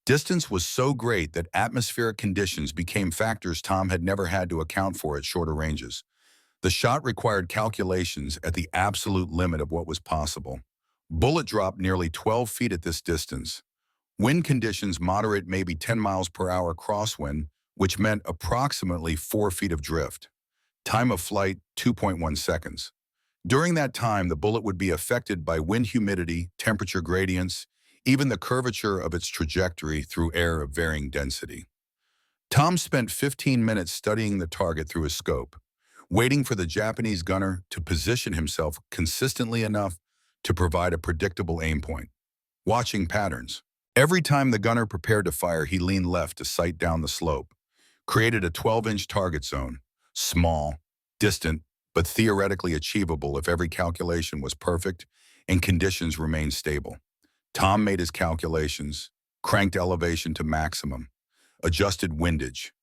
Distance was so great that atmospheric conditions became factors Tom had never had to account for at shorter ranges. The shot required calculations at the absolute limit of what was possible. Bullet dropped nearly 12 feet at this distance. Wind conditions moderate, maybe 10 miles per hour crosswind, which meant approximately 4 feet of drift. Time of flight, 2.1 seconds. During that time, the bullet would be affected by wind humidity, temperature gradients, even the curvature of its trajectory through air of varying density. Tom spent 15 minutes studying the target through his scope, waiting for the Japanese gunner to position himself consistently enough to provide a predictable aim point. Watching patterns. Every time the gunner prepared to fire, he leaned left to sight down the slope, created a 12-inch target zone, small, distant, but theoretically achievable if every calculation was perfect and conditions remained stable. Tom made his calculations, cranked elevation to maximum, adjusted windage,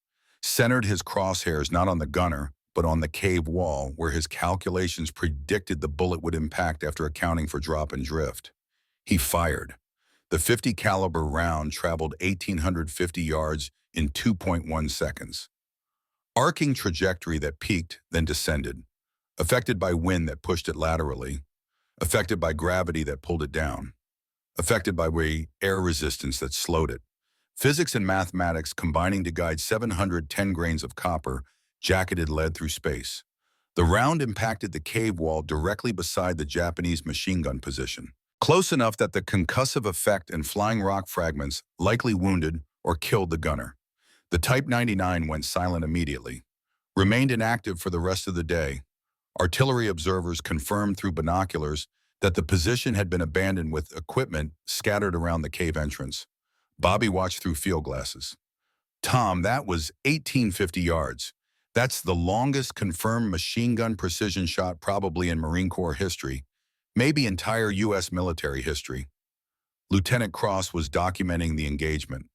centered his crosshairs not on the gunner, but on the cave wall where his calculations predicted the bullet would impact after accounting for drop and drift. He fired. The .50 caliber round traveled 1,850 yards in 2.1 seconds. arcing trajectory that peaked, then descended, affected by wind that pushed it laterally, affected by gravity that pulled it down, affected by air resistance that slowed it. Physics and mathematics combining to guide 710 grains of copper, jacketed lead through space. The round impacted the cave wall directly beside the Japanese machine gun position, close enough that the concussive effect and flying rock fragments likely wounded or killed the gunner. The Type 99 went silent immediately, remained inactive for the rest of the day. Artillery observers confirmed through binoculars that the position had been abandoned with equipment scattered around the cave entrance. Bobby watched through field glasses. Tom, that was 1850 yards. That's the longest confirmed machine gun precision shot probably in Marine Corps history, maybe entire U.S. military history. Lieutenant Cross was documenting the engagement.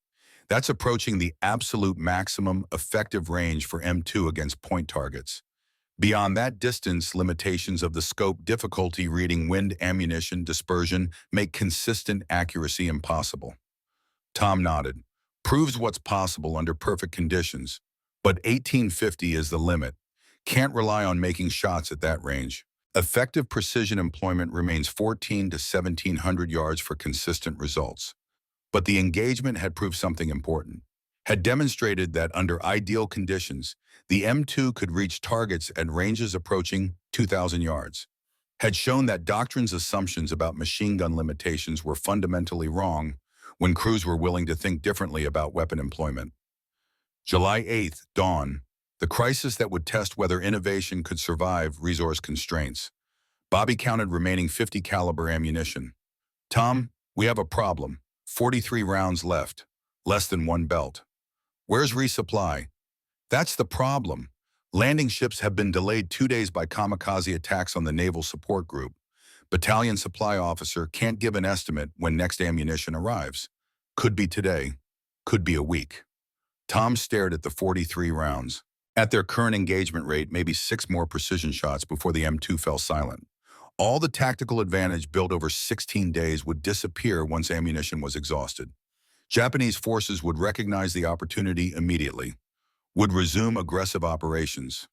That's approaching the absolute maximum effective range for M2 against point targets. Beyond that distance, limitations of the scope, difficulty reading wind, ammunition, dispersion make consistent accuracy impossible. Tom nodded. Proves what's possible under perfect conditions. But 1850 is the limit. Can't rely on making shots at that range. Effective precision employment remains 14 to 1700 yards for consistent results. But the engagement had proved something important. Had demonstrated that under ideal conditions, the M2 could reach targets at ranges approaching 2,000 yards. Had shown that doctrine's assumptions about machine gun limitations were fundamentally wrong when crews were willing to think differently about weapon employment. July 8th, dawn, the crisis that would test whether innovation could survive resource constraints. Bobby counted remaining .50 caliber ammunition. Tom, we have a problem. 43 rounds left, less than one belt. Where's resupply? That's the problem. Landing ships have been delayed 2 days by kamikaze attacks on the Naval Support Group. Battalion supply officer can't give an estimate when next ammunition arrives. Could be today, could be a week. Tom stared at the 43 rounds. At their current engagement rate, maybe 6 more precision shots before the M2 fell silent. All the tactical advantage built over 16 days would disappear once ammunition was exhausted. Japanese forces would recognize the opportunity immediately, would resume aggressive operations,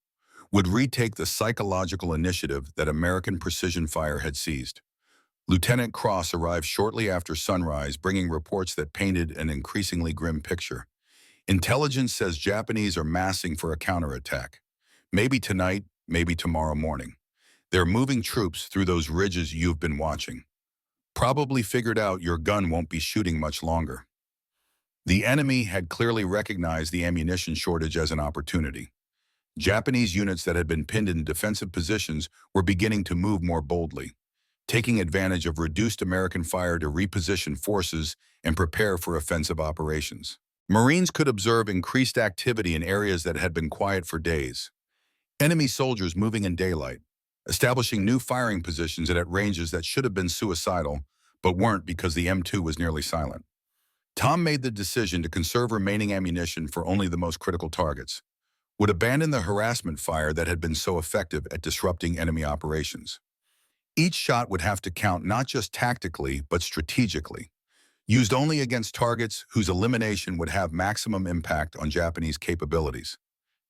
would retake the psychological initiative that American precision fire had seized. Lieutenant Cross arrived shortly after sunrise, bringing reports that painted an increasingly grim picture. Intelligence says Japanese are massing for a counterattack. Maybe tonight, maybe tomorrow morning. They're moving troops through those ridges you've been watching. Probably figured out your gun won't be shooting much longer. The enemy had clearly recognized the ammunition shortage as an opportunity. Japanese units that had been pinned in defensive positions were beginning to move more boldly, taking advantage of reduced American fire to reposition forces and prepare for offensive operations. Marines could observe increased activity in areas that had been quiet for days. Enemy soldiers moving in daylight, establishing new firing positions at ranges that should have been suicidal, but weren't because the M2 was nearly silent. Tom made the decision to conserve remaining ammunition for only the most critical targets, would abandon the harassment fire that had been so effective at disrupting enemy operations. Each shot would have to count not just tactically, but strategically, used only against targets whose elimination would have maximum impact on Japanese capabilities.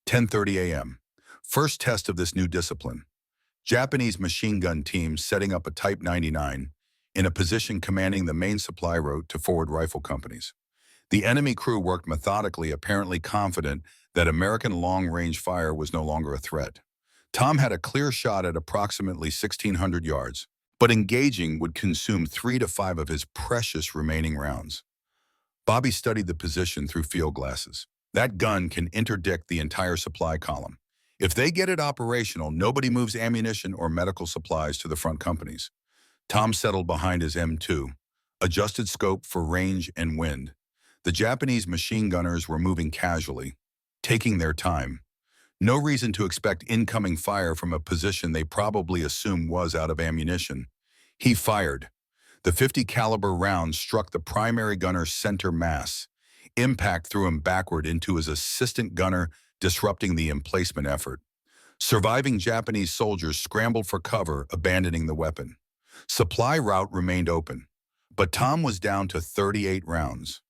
10:30 a.m. First test of this new discipline. Japanese machine gun teams setting up a Type 99 in a position commanding the main supply route to forward rifle companies. The enemy crew worked methodically, apparently confident that American long-range fire was no longer a threat. Tom had a clear shot at approximately 1,600 yards, but engaging would consume 3 to 5 of his precious remaining rounds. Bobby studied the position through field glasses. That gun can interdict the entire supply column. If they get it operational, nobody moves ammunition or medical supplies to the front companies. Tom settled behind his M2, adjusted scope for range and wind. The Japanese machine gunners were moving casually, taking their time. No reason to expect incoming fire from a position they probably assumed was out of ammunition. He fired. The .50 caliber round struck the primary gunner's center mass. Impact threw him backward into his assistant gunner, disrupting the emplacement effort. Surviving Japanese soldiers scrambled for cover, abandoning the weapon. Supply route remained open, but Tom was down to 38 rounds.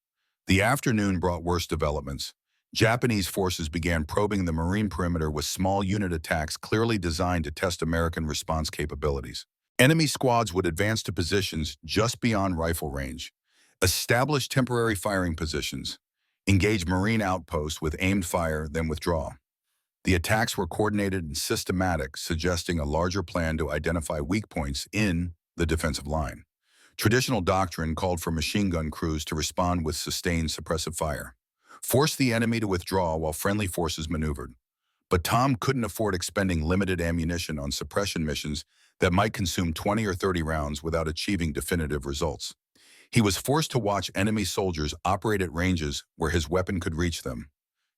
The afternoon brought worse developments. Japanese forces began probing the marine perimeter with small unit attacks clearly designed to test American response capabilities. Enemy squads would advance to positions just beyond rifle range, establish temporary firing positions, engage marine outposts with aimed fire, then withdraw. The attacks were coordinated and systematic, suggesting a larger plan to identify weak points in the defensive line. Traditional doctrine called for machine gun crews to respond with sustained suppressive fire, force the enemy to withdraw while friendly forces maneuvered. But Tom couldn't afford expending limited ammunition on suppression missions that might consume 20 or 30 rounds without achieving definitive results. He was forced to watch enemy soldiers operate at ranges where his weapon could reach them,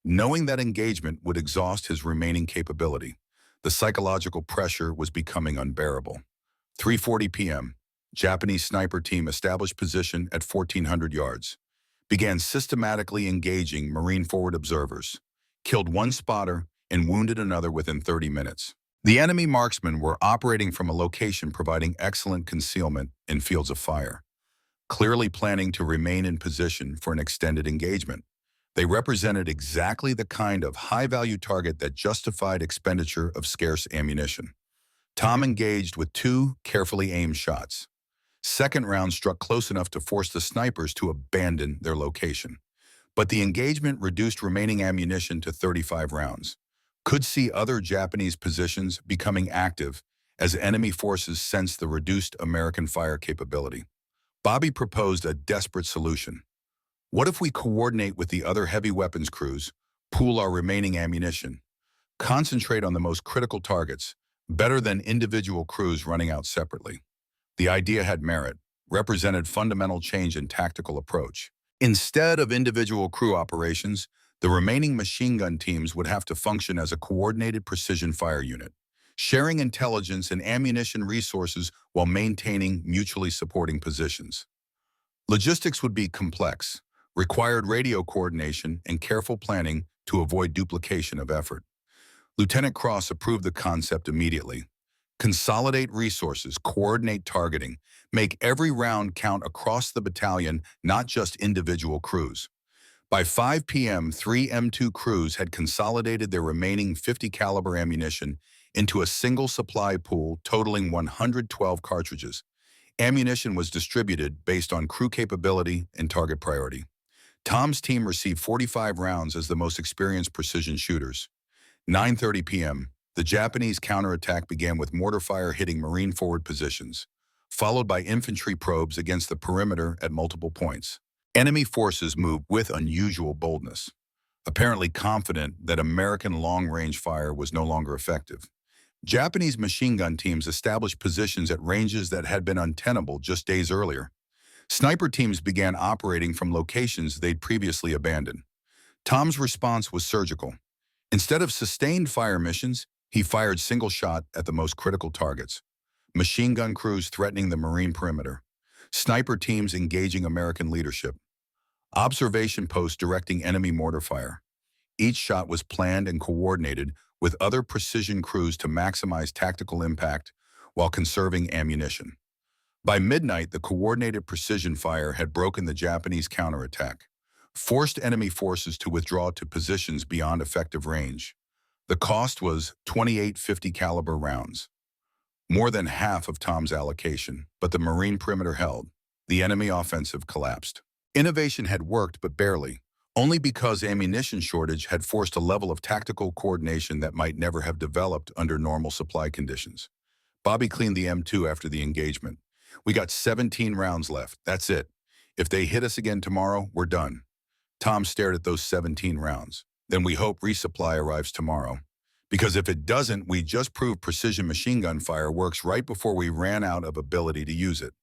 knowing that engagement would exhaust his remaining capability. The psychological pressure was becoming unbearable. 3:40 p.m., Japanese sniper team established position at 1,400 yards, began systematically engaging Marine forward observers, killed one spotter, and wounded another within 30 minutes. The enemy marksmen were operating from a location providing excellent concealment in fields of fire, clearly planning to remain in position for an extended engagement. They represented exactly the kind of high-value target that justified expenditure of scarce ammunition. Tom engaged with 2 carefully aimed shots. Second round struck close enough to force the snipers to abandon their location. But the engagement reduced remaining ammunition to 35 rounds. Could see other Japanese positions becoming active as enemy forces sensed the reduced American fire capability. Bobby proposed a desperate solution. What if we coordinate with the other heavy weapons crews, pool our remaining ammunition, concentrate on the most critical targets, better than individual crews running out separately? The idea had merit, represented fundamental change in tactical approach. Instead of individual crew operations, the remaining machine gun teams would have to function as a coordinated precision fire unit, sharing intelligence and ammunition resources while maintaining mutually supporting positions. Logistics would be complex, required radio coordination and careful planning to avoid duplication of effort. Lieutenant Cross approved the concept immediately. Consolidate resources, coordinate targeting, make every round count across the battalion, not just individual crews. By 5 p.m., 3 M2 crews had consolidated their remaining 50 caliber ammunition into a single supply pool totaling 112 cartridges. Ammunition was distributed based on crew capability and target priority. Tom's team received 45 rounds as the most experienced precision shooters. 9:30 p.m., the Japanese counterattack began with mortar fire hitting Marine forward positions, followed by infantry probes against the perimeter at multiple points. Enemy forces moved with unusual boldness, apparently confident that American long-range fire was no longer effective. Japanese machine gun teams established positions at ranges that had been untenable just days earlier. Sniper teams began operating from locations they'd previously abandoned. Tom's response was surgical. Instead of sustained fire missions, he fired single shot at the most critical targets. Machine gun crews threatening the Marine perimeter. Sniper teams engaging American leadership. Observation posts directing enemy mortar fire. Each shot was planned and coordinated with other precision crews to maximize tactical impact while conserving ammunition. By midnight, the coordinated precision fire had broken the Japanese counterattack, forced enemy forces to withdraw to positions beyond effective range. The cost was 28 50 caliber rounds, more than half of Tom's allocation, but the Marine perimeter held. The enemy offensive collapsed. Innovation had worked, but barely, only because ammunition shortage had forced a level of tactical coordination that might never have developed under normal supply conditions. Bobby cleaned the M2 after the engagement. We got 17 rounds left. That's it. If they hit us again tomorrow, we're done. Tom stared at those 17 rounds. Then we hope resupply arrives tomorrow. Because if it doesn't, we just proved precision machine gun fire works right before we ran out of ability to use it.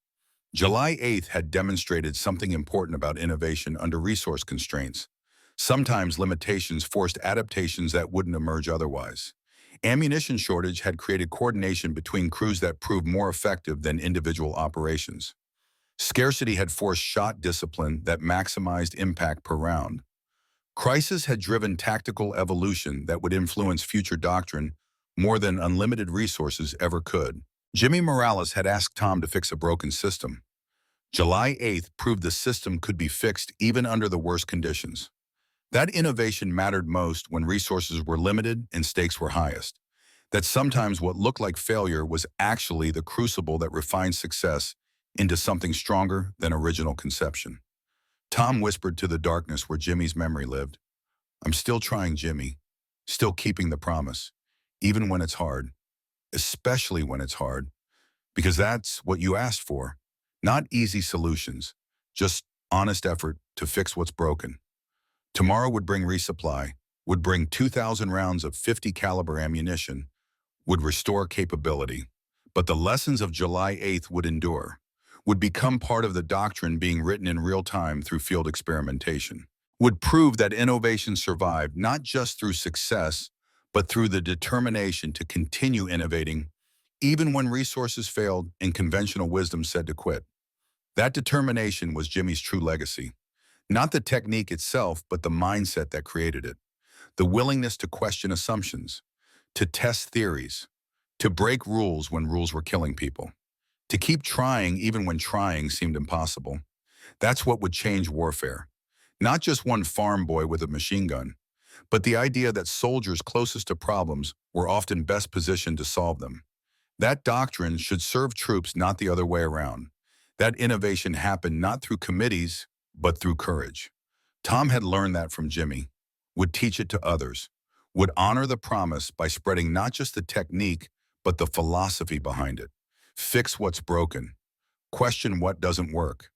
July 8th had demonstrated something important about innovation under resource constraints. Sometimes limitations forced adaptations that wouldn't emerge otherwise. Ammunition shortage had created coordination between crews that proved more effective than individual operations. Scarcity had forced shot discipline that maximized impact per round. Crisis had driven tactical evolution that would influence future doctrine more than unlimited resources ever could. Jimmy Morales had asked Tom to fix a broken system. July 8th proved the system could be fixed even under the worst conditions. That innovation mattered most when resources were limited and stakes were highest. That sometimes what looked like failure was actually the crucible that refined success into something stronger than original conception. Tom whispered to the darkness where Jimmy's memory lived, "I'm still trying, Jimmy. Still keeping the promise. Even when it's hard. Especially when it's hard. Because that's what you asked for. Not easy solutions. Just honest effort to fix what's broken." Tomorrow would bring resupply, would bring 2,000 rounds of 50 caliber ammunition, would restore capability. But the lessons of July 8th would endure, would become part of the doctrine being written in real time through field experimentation, would prove that innovation survived not just through success, but through the determination to continue innovating, even when resources failed and conventional wisdom said to quit. That determination was Jimmy's true legacy. Not the technique itself, but the mindset that created it. The willingness to question assumptions, to test theories, to break rules when rules were killing people, to keep trying even when trying seemed impossible. That's what would change warfare. Not just one farm boy with a machine gun, but the idea that soldiers closest to problems were often best positioned to solve them. That doctrine should serve troops, not the other way around. That innovation happened not through committees, but through courage. Tom had learned that from Jimmy, would teach it to others, would honor the promise by spreading not just the technique, but the philosophy behind it. Fix what's broken. Question what doesn't work.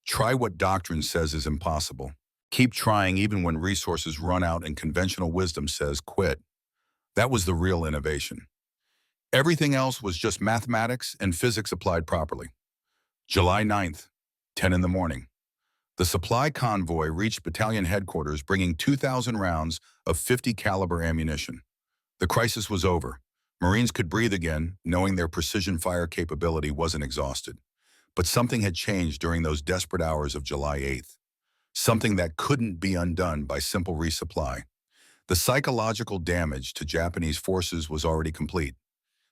Try what doctrine says is impossible. Keep trying even when resources run out and conventional wisdom says quit. That was the real innovation. Everything else was just mathematics and physics applied properly. July 9th, 10 in the morning. The supply convoy reached battalion headquarters bringing 2,000 rounds of 50 caliber ammunition. The crisis was over. Marines could breathe again, knowing their precision fire capability wasn't exhausted. But something had changed during those desperate hours of July 8th. Something that couldn't be undone by simple resupply. The psychological damage to Japanese forces was already complete.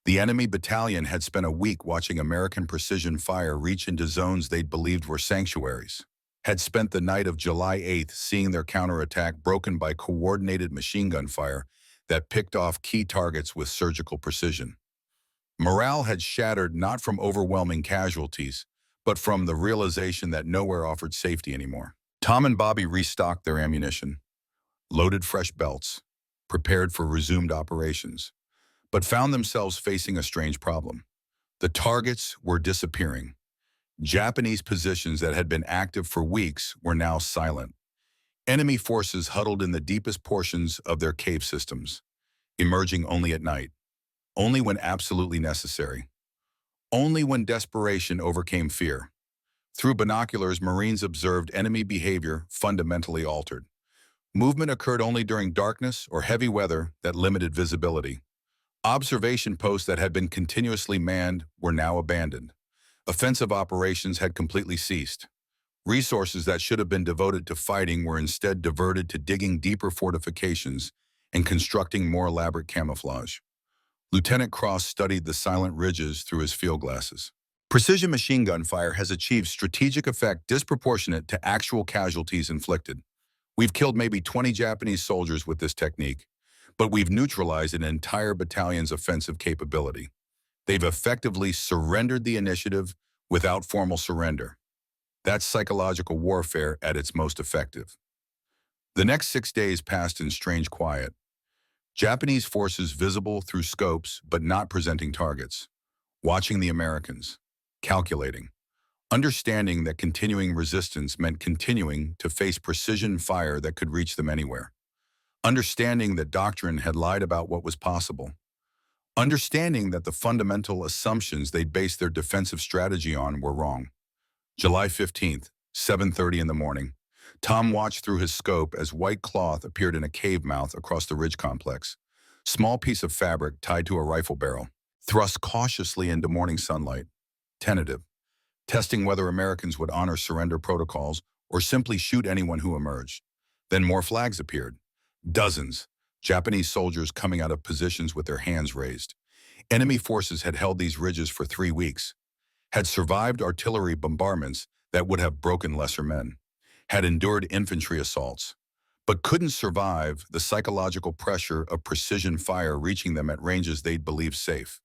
The enemy battalion had spent a week watching American precision fire reach into zones they'd believed were sanctuaries. Had spent the night of July 8th seeing their counterattack broken by coordinated machine gun fire that picked off key targets with surgical precision. Morale had shattered not from overwhelming casualties, but from the realization that nowhere offered safety anymore. Tom and Bobby restocked their ammunition, loaded fresh belts, prepared for resumed operations, but found themselves facing a strange problem. The targets were disappearing. Japanese positions that had been active for weeks were now silent. Enemy forces huddled in the deepest portions of their cave systems, emerging only at night, only when absolutely necessary, only when desperation overcame fear. Through binoculars, Marines observed enemy behavior fundamentally altered. Movement occurred only during darkness or heavy weather that limited visibility. Observation posts that had been continuously manned were now abandoned. Offensive operations had completely ceased. Resources that should have been devoted to fighting were instead diverted to digging deeper fortifications and constructing more elaborate camouflage. Lieutenant Cross studied the silent ridges through his field glasses. Precision machine gun fire has achieved strategic effect disproportionate to actual casualties inflicted. We've killed maybe 20 Japanese soldiers with this technique, but we've neutralized an entire battalion's offensive capability. They've effectively surrendered the initiative without formal surrender. That's psychological warfare at its most effective. The next 6 days passed in strange quiet. Japanese forces visible through scopes but not presenting targets. Watching the Americans. Calculating. Understanding that continuing resistance meant continuing to face precision fire that could reach them anywhere. Understanding that doctrine had lied about what was possible. Understanding that the fundamental assumptions they'd based their defensive strategy on were wrong. July 15th, 7:30 in the morning. Tom watched through his scope as white cloth appeared in a cave mouth across the ridge complex. Small piece of fabric tied to a rifle barrel, thrust cautiously into morning sunlight. Tentative. Testing whether Americans would honor surrender protocols or simply shoot anyone who emerged. Then more flags appeared. Dozens. Japanese soldiers coming out of positions with their hands raised. Enemy forces had held these ridges for 3 weeks, had survived artillery bombardments that would have broken lesser men, had endured infantry assaults. but couldn't survive the psychological pressure of precision fire reaching them at ranges they'd believed safe.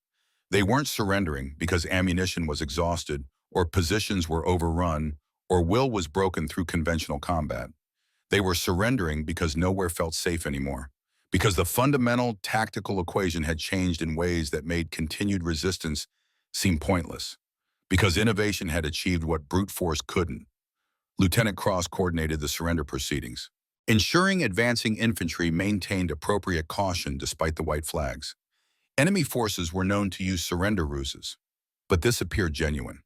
They weren't surrendering because ammunition was exhausted, or positions were overrun, or will was broken through conventional combat. They were surrendering because nowhere felt safe anymore, because the fundamental tactical equation had changed in ways that made continued resistance seem pointless, because innovation had achieved what brute force couldn't. Lieutenant Cross coordinated the surrender proceedings, ensuring advancing infantry maintained appropriate caution despite the white flags. Enemy forces were known to use surrender ruses, but this appeared genuine.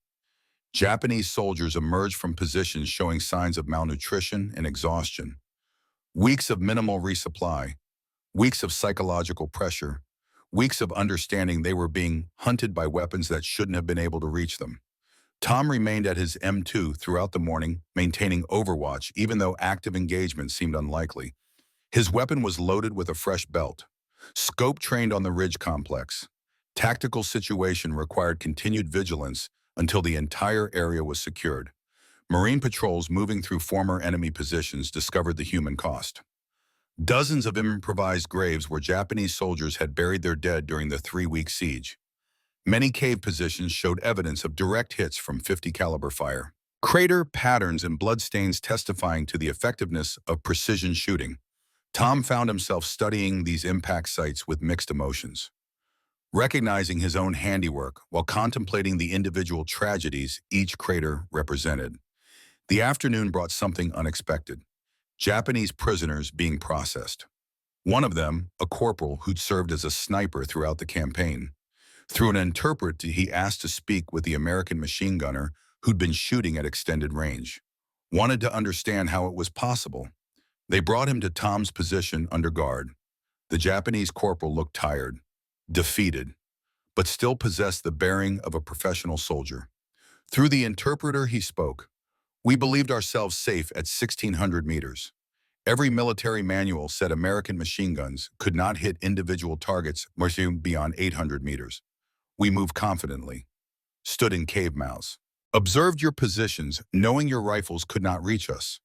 Japanese soldiers emerged from positions showing signs of malnutrition and exhaustion. Weeks of minimal resupply, weeks of psychological pressure, weeks of understanding they were being hunted by weapons that shouldn't have been able to reach them. Tom remained at his M2 throughout the morning, maintaining overwatch even though active engagement seemed unlikely. His weapon was loaded with a fresh belt. Scope trained on the Ridge complex. Tactical situation required continued vigilance until the entire area was secured. Marine patrols moving through former enemy positions discovered the human cost. Dozens of improvised graves where Japanese soldiers had buried their dead during the 3-week siege. Many cave positions showed evidence of direct hits from .50 caliber fire. Crater patterns and bloodstains testifying to the effectiveness of precision shooting. Tom found himself studying these impact sites with mixed emotions, recognizing his own handiwork while contemplating the individual tragedies each crater represented. The afternoon brought something unexpected: Japanese prisoners being processed. One of them, a corporal who'd served as a sniper throughout the campaign. Through an interpreter, he asked to speak with the American machine gunner who'd been shooting at extended range. Wanted to understand how it was possible. They brought him to Tom's position under guard. The Japanese corporal looked tired, defeated, but still possessed the bearing of a professional soldier. Through the interpreter, he spoke. "We believed ourselves safe at 1,600 meters. Every military manual said American machine guns could not hit individual targets beyond 800 meters. We moved confidently, stood in cave mouths, observed your positions, knowing your rifles could not reach us.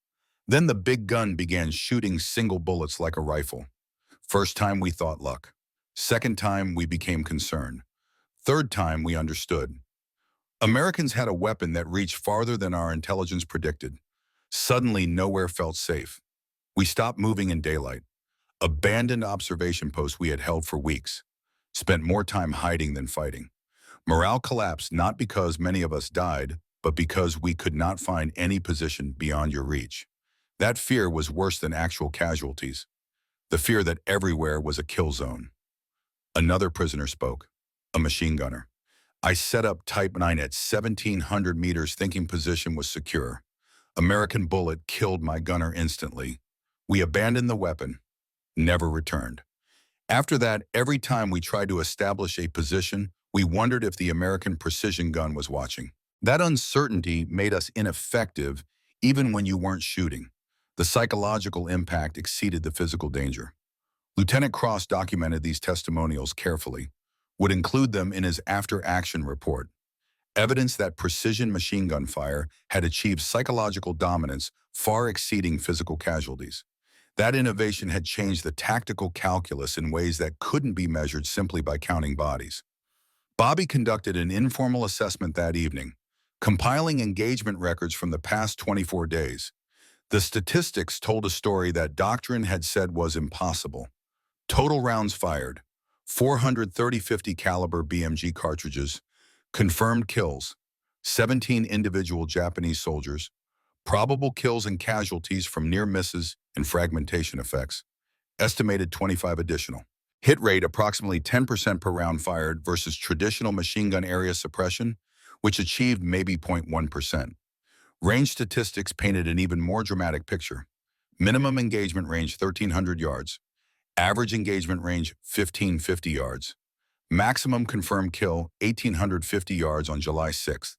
Then the big gun began shooting single bullets like a rifle. First time we thought luck. Second time we became concerned. Third time we understood. Americans had a weapon that reached farther than our intelligence predicted. Suddenly nowhere felt safe. We stopped moving in daylight. Abandoned observation posts we had held for weeks. Spent more time hiding than fighting. Morale collapsed not because many of us died, but because we could not find any position beyond your reach. That fear was worse than actual casualties. The fear that everywhere was a kill zone." Another prisoner spoke, a machine gunner. "I set up Type 9 at 1,700 meters thinking position was secure. American bullet killed my gunner instantly. We abandoned the weapon, never returned. After that, every time we tried to establish a position, we wondered if the American precision gun was watching. That uncertainty made us ineffective even when you weren't shooting. The psychological impact exceeded the physical danger." Lieutenant Cross documented these testimonials carefully, would include them in his after-action report. Evidence that precision machine gun fire had achieved psychological dominance far exceeding physical casualties. That innovation had changed the tactical calculus in ways that couldn't be measured simply by counting bodies. Bobby conducted an informal assessment that evening, compiling engagement records from the past 24 days. The statistics told a story that doctrine had said was impossible. Total rounds fired, 430 .50 caliber BMG cartridges. Confirmed kills, 17 individual Japanese soldiers. Probable kills and casualties from near misses and fragmentation effects. Estimated 25 additional. Hit rate approximately 10% per round fired versus traditional machine gun area suppression, which achieved maybe 0.1%. Range statistics painted an even more dramatic picture. Minimum engagement range 1,300 yards. Average engagement range 1,550 yards. Maximum confirmed kill 1,850 yards on July 6th.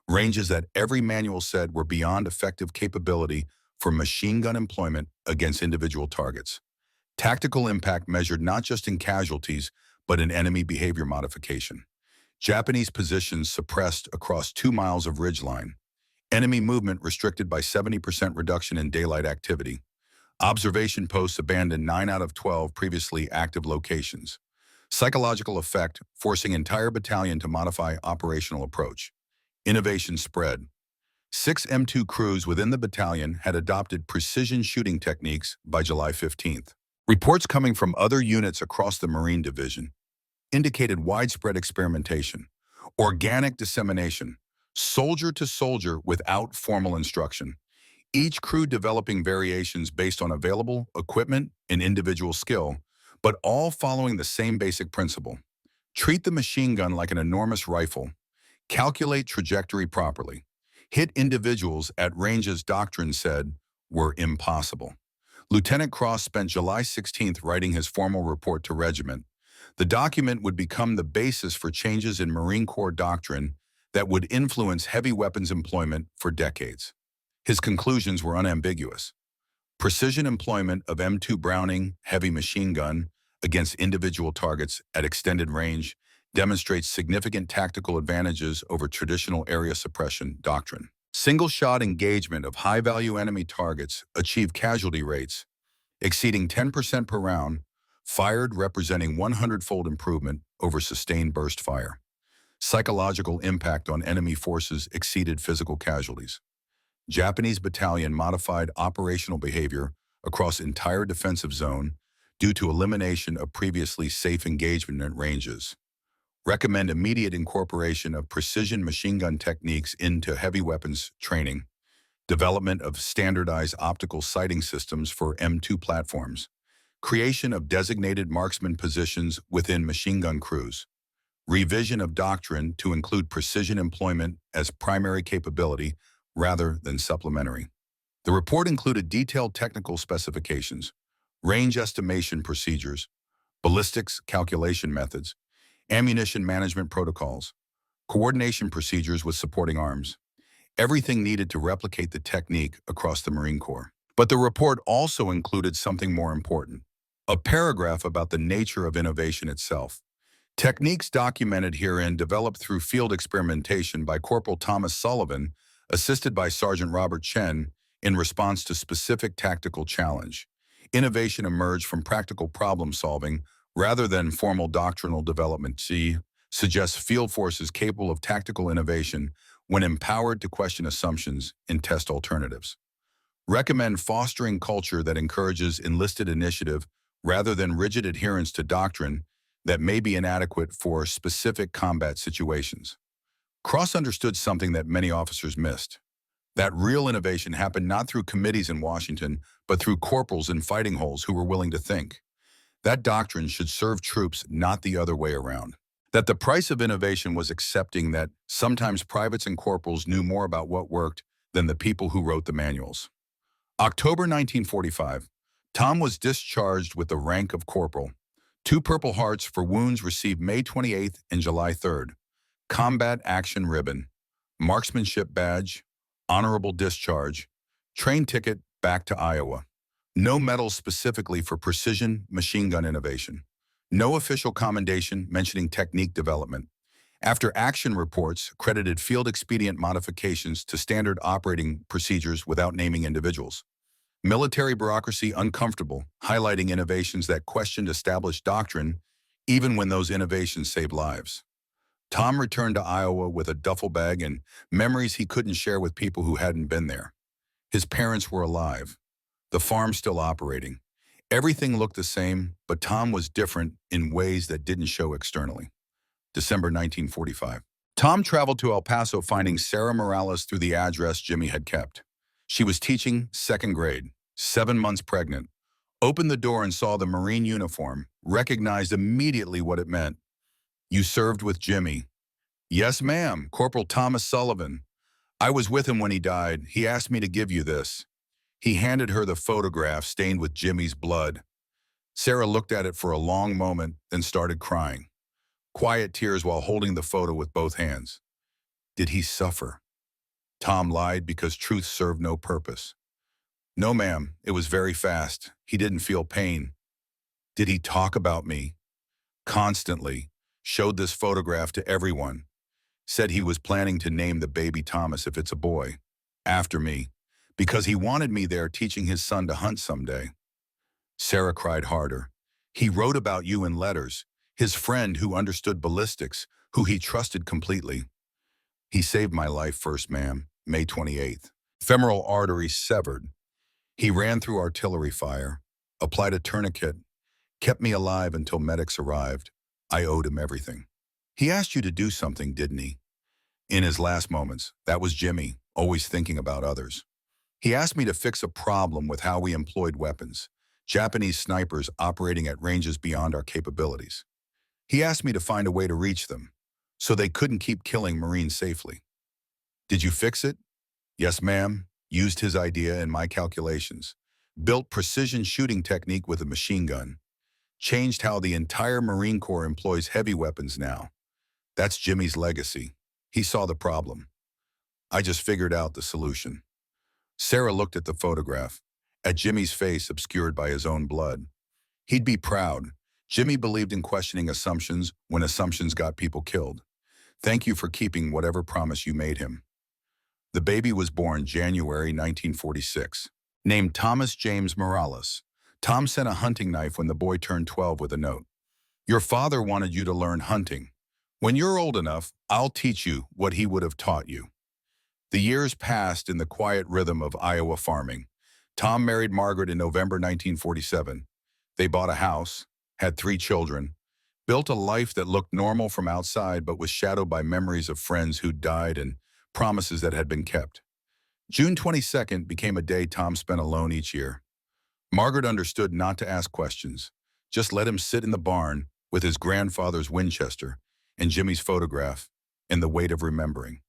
Ranges that every manual said were beyond effective capability for machine gun employment against individual targets. Tactical impact measured not just in casualties, but in enemy behavior modification. Japanese positions suppressed across 2 miles of ridgeline. Enemy movement restricted by 70% reduction in daylight activity. Observation posts abandoned 9 out of 12 previously active locations. Psychological effect, forcing entire battalion to modify operational approach. Innovation spread. 6 M2 crews within the battalion had adopted precision shooting techniques by July 15th. Reports coming from other units across the Marine Division indicated widespread experimentation, organic dissemination, soldier to soldier without formal instruction. Each crew developing variations based on available equipment and individual skill, but all following the same basic principle. Treat the machine gun like an enormous rifle. Calculate trajectory properly. Hit individuals at ranges doctrine said were impossible. Lieutenant Cross spent July 16th writing his formal report to regiment. The document would become the basis for changes in Marine Corps doctrine that would influence heavy weapons employment for decades. His conclusions were unambiguous. Precision employment of M2 Browning heavy machine gun against individual targets at extended range demonstrates significant tactical advantages over traditional area suppression doctrine. Single-shot engagement of high-value enemy targets achieve casualty rates exceeding 10% per round, fired representing 100-fold improvement over sustained burst fire. Psychological impact on enemy forces exceeded physical casualties. Japanese battalion modified operational behavior across entire defensive zone due to elimination of previously safe engagement at ranges. Recommend immediate incorporation of precision machine gun techniques into heavy weapons training. Development of standardized optical sighting systems for M2 platforms. Creation of designated marksman positions within machine gun crews. Revision of doctrine to include precision employment as primary capability rather than supplementary. The report included detailed technical specifications, range estimation procedures, ballistics calculation methods, ammunition management protocols, coordination procedures with supporting arms, everything needed to replicate the technique across the Marine Corps. But the report also included something more important, a paragraph about the nature of innovation itself. Techniques documented herein developed through field experimentation by Corporal Thomas Sullivan, assisted by Sergeant Robert Chen, in response to specific tactical challenge. Innovation emerged from practical problem solving rather than formal doctrinal development. C suggests field forces capable of tactical innovation when empowered to question assumptions and test alternatives. Recommend fostering culture that encourages enlisted initiative rather than rigid adherence to doctrine that may be inadequate for specific combat situations. Cross understood something that many officers missed. That real innovation happened not through committees in Washington, but through corporals in fighting holes who were willing to think. That doctrine should serve troops, not the other way around. That the price of innovation was accepting that sometimes privates and corporals knew more about what worked than the people who wrote the manuals. October 1945, Tom was discharged with the rank of corporal. 2 Purple Hearts for wounds received May 28th and July 3rd. Combat Action Ribbon, Marksmanship Badge, Honorable Discharge, Train Ticket back to Iowa. No medals specifically for precision machine gun innovation. No official commendation mentioning technique development. After action reports credited field expedient modifications to standard operating procedures without naming individuals. Military bureaucracy uncomfortable, highlighting innovations that questioned established doctrine, even when those innovations saved lives. Tom returned to Iowa with a duffel bag and memories he couldn't share with people who hadn't been there. His parents were alive. The farm still operating. Everything looked the same, but Tom was different in ways that didn't show externally. December 1945. Tom traveled to El Paso finding Sarah Morales through the address Jimmy had kept. She was teaching 2nd grade, 7 months pregnant. Opened the door and saw the Marine uniform, recognized immediately what it meant. "You served with Jimmy." "Yes, ma'am, Corporal Thomas Sullivan. I was with him when he died. He asked me to give you this." He handed her the photograph stained with Jimmy's blood. Sarah looked at it for a long moment, then started crying. Quiet tears while holding the photo with both hands. Did he suffer? Tom lied because truth served no purpose. "No, ma'am, it was very fast. He didn't feel pain." "Did he talk about me?" "Constantly. Showed this photograph to everyone. Said he was planning to name the baby Thomas if it's a boy. After me. Because he wanted me there teaching his son to hunt someday. Sarah cried harder. He wrote about you in letters, his friend who understood ballistics, who he trusted completely. He saved my life first, ma'am, May 28th. Femoral artery severed. He ran through artillery fire, applied a tourniquet, kept me alive until medics arrived. I owed him everything. He asked you to do something, didn't he? In his last moments, that was Jimmy, always thinking about others. He asked me to fix a problem with how we employed weapons, Japanese snipers operating at ranges beyond our capabilities. He asked me to find a way to reach them, so they couldn't keep killing Marines safely. Did you fix it? Yes, ma'am. Used his idea in my calculations. Built precision shooting technique with a machine gun. Changed how the entire Marine Corps employs heavy weapons now. That's Jimmy's legacy. He saw the problem. I just figured out the solution. Sarah looked at the photograph, at Jimmy's face obscured by his own blood. He'd be proud. Jimmy believed in questioning assumptions when assumptions got people killed. Thank you for keeping whatever promise you made him. The baby was born January 1946. Named Thomas James Morales. Tom sent a hunting knife when the boy turned 12 with a note. Your father wanted you to learn hunting. When you're old enough, I'll teach you what he would have taught you. The years passed in the quiet rhythm of Iowa farming. Tom married Margaret in November 1947. They bought a house, had 3 children, built a life that looked normal from outside but was shadowed by memories of friends who'd died and promises that had been kept. June 22nd became a day Tom spent alone each year. Margaret understood not to ask questions. Just let him sit in the barn with his grandfather's Winchester and Jimmy's photograph and the weight of remembering.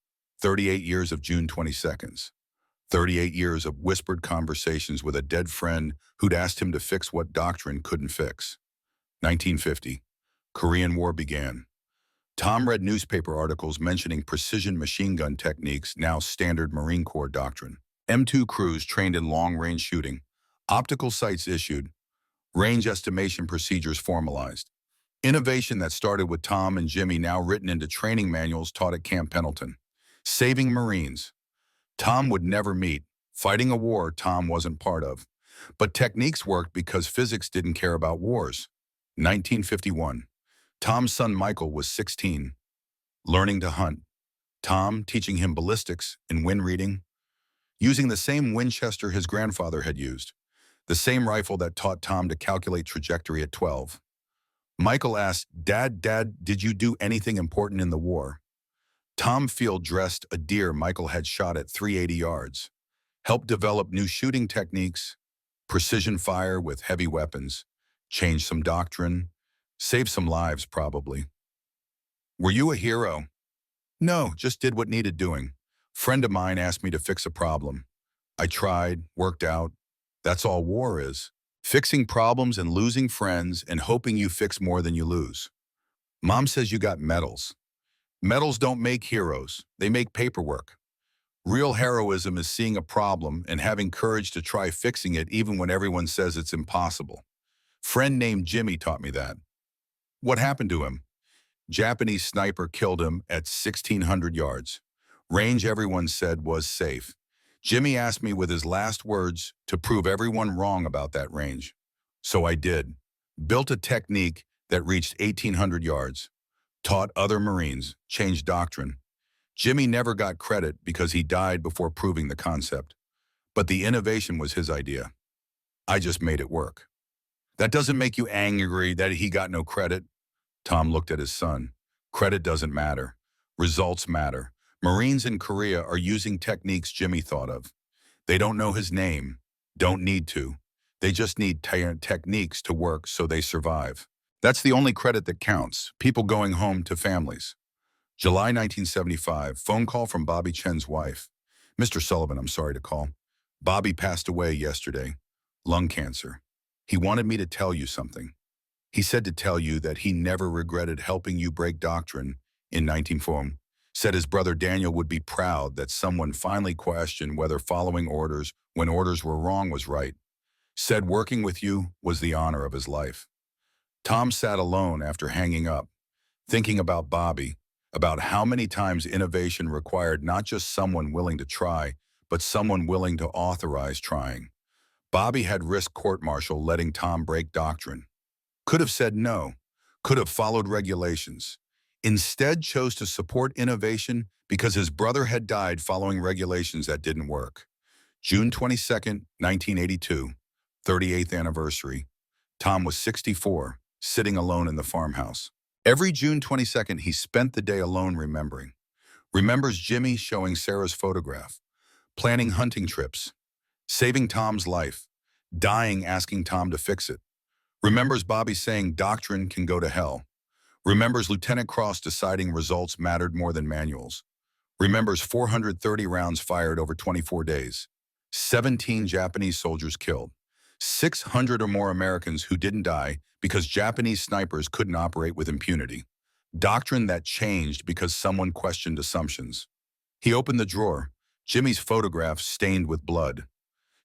38 years of June 22nds. 38 years of whispered conversations with a dead friend who'd asked him to fix what doctrine couldn't fix. 1950. Korean War began. Tom read newspaper articles mentioning precision machine gun techniques, now standard Marine Corps doctrine. M2 crews trained in long-range shooting. Optical sights issued. Range estimation procedures formalized. Innovation that started with Tom and Jimmy now written into training manuals taught at Camp Pendleton. Saving Marines. Tom would never meet. Fighting a war Tom wasn't part of. But techniques worked because physics didn't care about wars. 1951. Tom's son Michael was 16. Learning to hunt. Tom teaching him ballistics and wind reading. Using the same Winchester his grandfather had used. The same rifle that taught Tom to calculate trajectory at 12. Michael asked, Dad, did you do anything important in the war? Tom field dressed a deer Michael had shot at 380 yards. Helped develop new shooting techniques, precision fire with heavy weapons, changed some doctrine, saved some lives probably. Were you a hero? No, just did what needed doing. Friend of mine asked me to fix a problem. I tried, worked out. That's all war is. Fixing problems and losing friends and hoping you fix more than you lose. Mom says you got medals. Medals don't make heroes, they make paperwork. Real heroism is seeing a problem and having courage to try fixing it even when everyone says it's impossible. Friend named Jimmy taught me that. What happened to him? Japanese sniper killed him at 1,600 yards. Range everyone said was safe. Jimmy asked me with his last words to prove everyone wrong about that range. So I did. Built a technique that reached 1,800 yards. Taught other Marines, changed doctrine. Jimmy never got credit because he died before proving the concept. But the innovation was his idea. I just made it work. That doesn't make you angry that he got no credit? Tom looked at his son. Credit doesn't matter. Results matter. Marines in Korea are using techniques Jimmy thought of. They don't know his name, don't need to. They just need techniques to work so they survive. That's the only credit that counts, people going home to families. July 1975, phone call from Bobby Chen's wife. Mr. Sullivan, I'm sorry to call. Bobby passed away yesterday. Lung cancer. He wanted me to tell you something. He said to tell you that he never regretted helping you break doctrine in 1940. Said his brother Daniel would be proud that someone finally questioned whether following orders when orders were wrong was right. Said working with you was the honor of his life. Tom sat alone after hanging up, thinking about Bobby, about how many times innovation required not just someone willing to try, but someone willing to authorize trying. Bobby had risked court-martial letting Tom break doctrine. Could have said no, could have followed regulations. Instead chose to support innovation because his brother had died following regulations that didn't work. June 22, 1982, 38th anniversary. Tom was 64, sitting alone in the farmhouse. Every June 22nd, he spent the day alone remembering. Remembers Jimmy showing Sarah's photograph, planning hunting trips, saving Tom's life, dying asking Tom to fix it. Remembers Bobby saying doctrine can go to hell. Remembers Lieutenant Cross deciding results mattered more than manuals. Remembers 430 rounds fired over 24 days. 17 Japanese soldiers killed. 600 or more Americans who didn't die because Japanese snipers couldn't operate with impunity. Doctrine that changed because someone questioned assumptions. He opened the drawer. Jimmy's photograph stained with blood.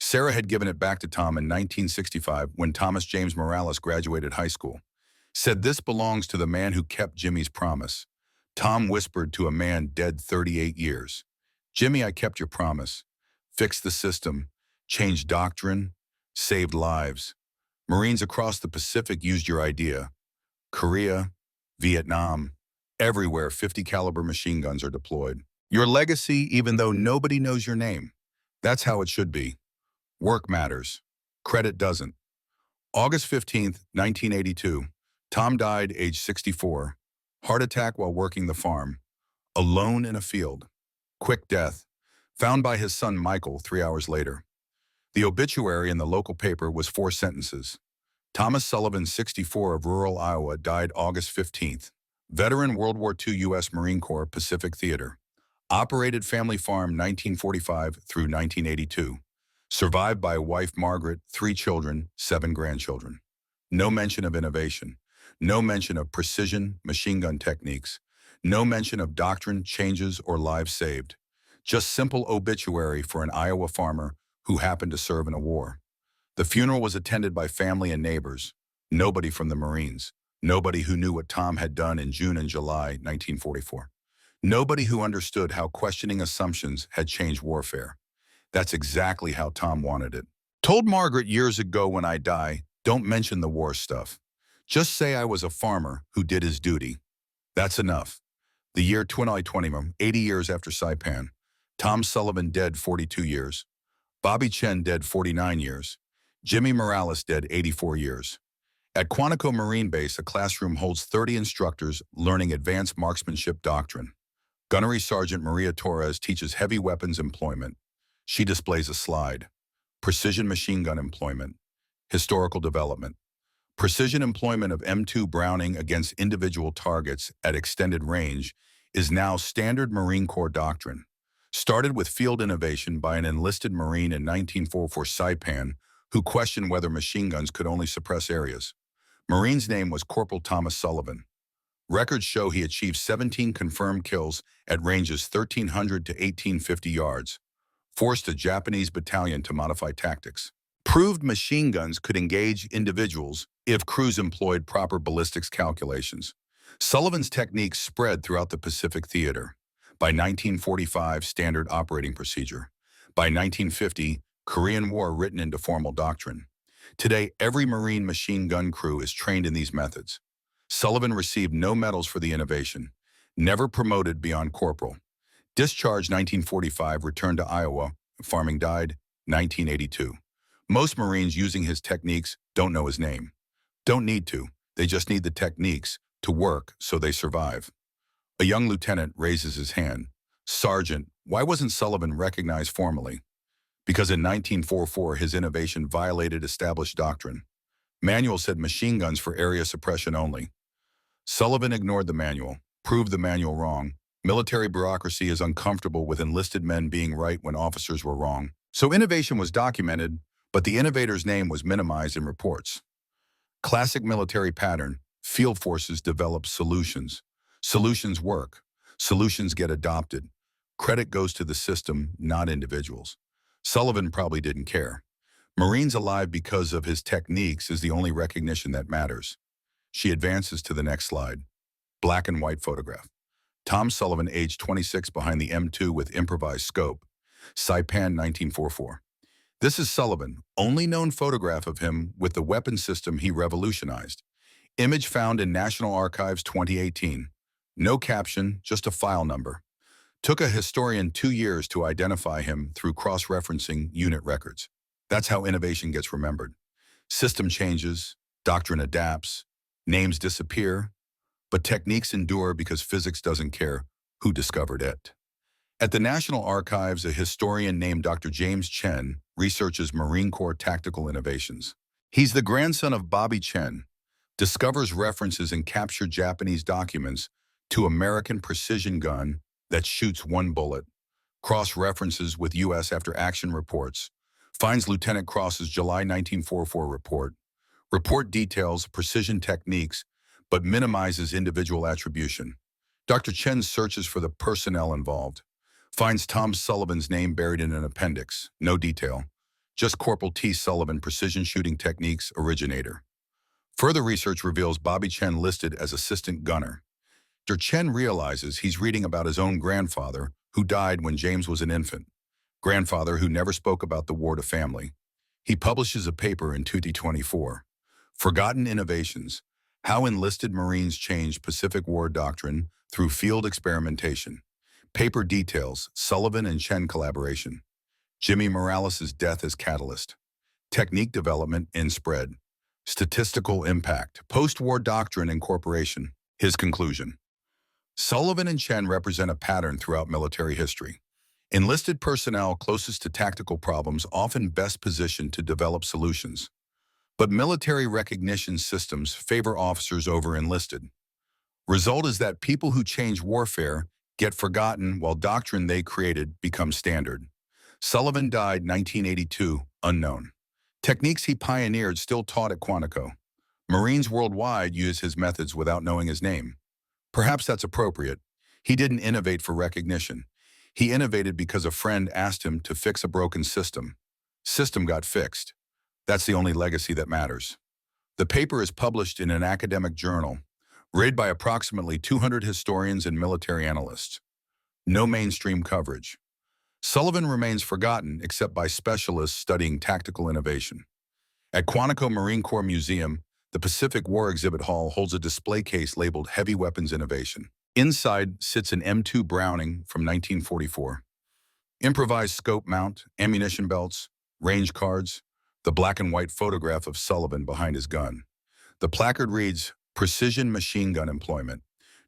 Sarah had given it back to Tom in 1965 when Thomas James Morales graduated high school. Said this belongs to the man who kept Jimmy's promise. Tom whispered to a man dead 38 years. Jimmy, I kept your promise. Fixed the system, changed doctrine, saved lives. Marines across the Pacific used your idea. Korea, Vietnam, everywhere 50 caliber machine guns are deployed. Your legacy, even though nobody knows your name. That's how it should be. Work matters. Credit doesn't. August 15th, 1982. Tom died age 64. Heart attack while working the farm. Alone in a field. Quick death. Found by his son Michael 3 hours later. The obituary in the local paper was 4 sentences. Thomas Sullivan, 64, of rural Iowa, died August 15th. Veteran World War II U.S. Marine Corps Pacific Theater. Operated family farm 1945 through 1982. Survived by wife Margaret, 3 children, 7 grandchildren. No mention of innovation. No mention of precision machine gun techniques. No mention of doctrine changes or lives saved. Just simple obituary for an Iowa farmer who happened to serve in a war. The funeral was attended by family and neighbors. Nobody from the Marines. Nobody who knew what Tom had done in June and July 1944. Nobody who understood how questioning assumptions had changed warfare. That's exactly how Tom wanted it. Told Margaret years ago, when I die, don't mention the war stuff. Just say I was a farmer who did his duty. That's enough. The year 2020, 80 years after Saipan. Tom Sullivan dead 42 years. Bobby Chen dead 49 years. Jimmy Morales dead 84 years. At Quantico Marine Base, a classroom holds 30 instructors learning advanced marksmanship doctrine. Gunnery Sergeant Maria Torres teaches heavy weapons employment. She displays a slide. Precision machine gun employment. Historical development. Precision employment of M2 Browning against individual targets at extended range is now standard Marine Corps doctrine. Started with field innovation by an enlisted Marine in 1944 Saipan who questioned whether machine guns could only suppress areas. Marine's name was Corporal Thomas Sullivan. Records show he achieved 17 confirmed kills at ranges 1,300 to 1,850 yards. Forced a Japanese battalion to modify tactics. Proved machine guns could engage individuals if crews employed proper ballistics calculations. Sullivan's techniques spread throughout the Pacific Theater. By 1945, standard operating procedure. By 1950, Korean War written into formal doctrine. Today, every Marine machine gun crew is trained in these methods. Sullivan received no medals for the innovation. Never promoted beyond corporal. Discharged 1945, returned to Iowa. Farming died 1982. Most Marines using his techniques don't know his name. Don't need to. They just need the techniques to work so they survive. A young lieutenant raises his hand. Sergeant, why wasn't Sullivan recognized formally? Because in 1944, his innovation violated established doctrine. Manual said machine guns for area suppression only. Sullivan ignored the manual, proved the manual wrong. Military bureaucracy is uncomfortable with enlisted men being right when officers were wrong. So innovation was documented, but the innovator's name was minimized in reports. Classic military pattern: field forces develop solutions. Solutions work. Solutions get adopted. Credit goes to the system, not individuals. Sullivan probably didn't care. Marines alive because of his techniques is the only recognition that matters. She advances to the next slide. Black and white photograph. Tom Sullivan, age 26, behind the M2 with improvised scope. Saipan 1944. This is Sullivan, only known photograph of him with the weapon system he revolutionized. Image found in National Archives 2018. No caption, just a file number. Took a historian 2 years to identify him through cross-referencing unit records. That's how innovation gets remembered. System changes, doctrine adapts, names disappear, but techniques endure because physics doesn't care who discovered it. At the National Archives, a historian named Dr. James Chen researches Marine Corps tactical innovations. He's the grandson of Bobby Chen, discovers references in captured Japanese documents to American precision gun that shoots one bullet, cross-references with U.S. after-action reports, finds Lieutenant Cross's July 1944 report, report details precision techniques, but minimizes individual attribution. Dr. Chen searches for the personnel involved, finds Tom Sullivan's name buried in an appendix, no detail, just Corporal T. Sullivan, precision shooting techniques originator. Further research reveals Bobby Chen listed as assistant gunner. Dr. Chen realizes he's reading about his own grandfather, who died when James was an infant, grandfather who never spoke about the war to family. He publishes a paper in 2024, Forgotten Innovations, How Enlisted Marines Changed Pacific War Doctrine Through Field Experimentation. Paper details Sullivan and Chen collaboration. Jimmy Morales' death as catalyst. Technique development and spread. Statistical impact. Post-war doctrine incorporation. His conclusion. Sullivan and Chen represent a pattern throughout military history. Enlisted personnel closest to tactical problems often best positioned to develop solutions. But military recognition systems favor officers over enlisted. Result is that people who change warfare get forgotten while doctrine they created becomes standard. Sullivan died 1982, unknown. Techniques he pioneered still taught at Quantico. Marines worldwide use his methods without knowing his name. Perhaps that's appropriate. He didn't innovate for recognition. He innovated because a friend asked him to fix a broken system. System got fixed. That's the only legacy that matters. The paper is published in an academic journal, read by approximately 200 historians and military analysts. No mainstream coverage. Sullivan remains forgotten except by specialists studying tactical innovation. At Quantico Marine Corps Museum, the Pacific War Exhibit Hall holds a display case labeled Heavy Weapons Innovation. Inside sits an M2 Browning from 1944. Improvised scope mount, ammunition belts, range cards, the black and white photograph of Sullivan behind his gun. The placard reads, Precision Machine Gun Employment.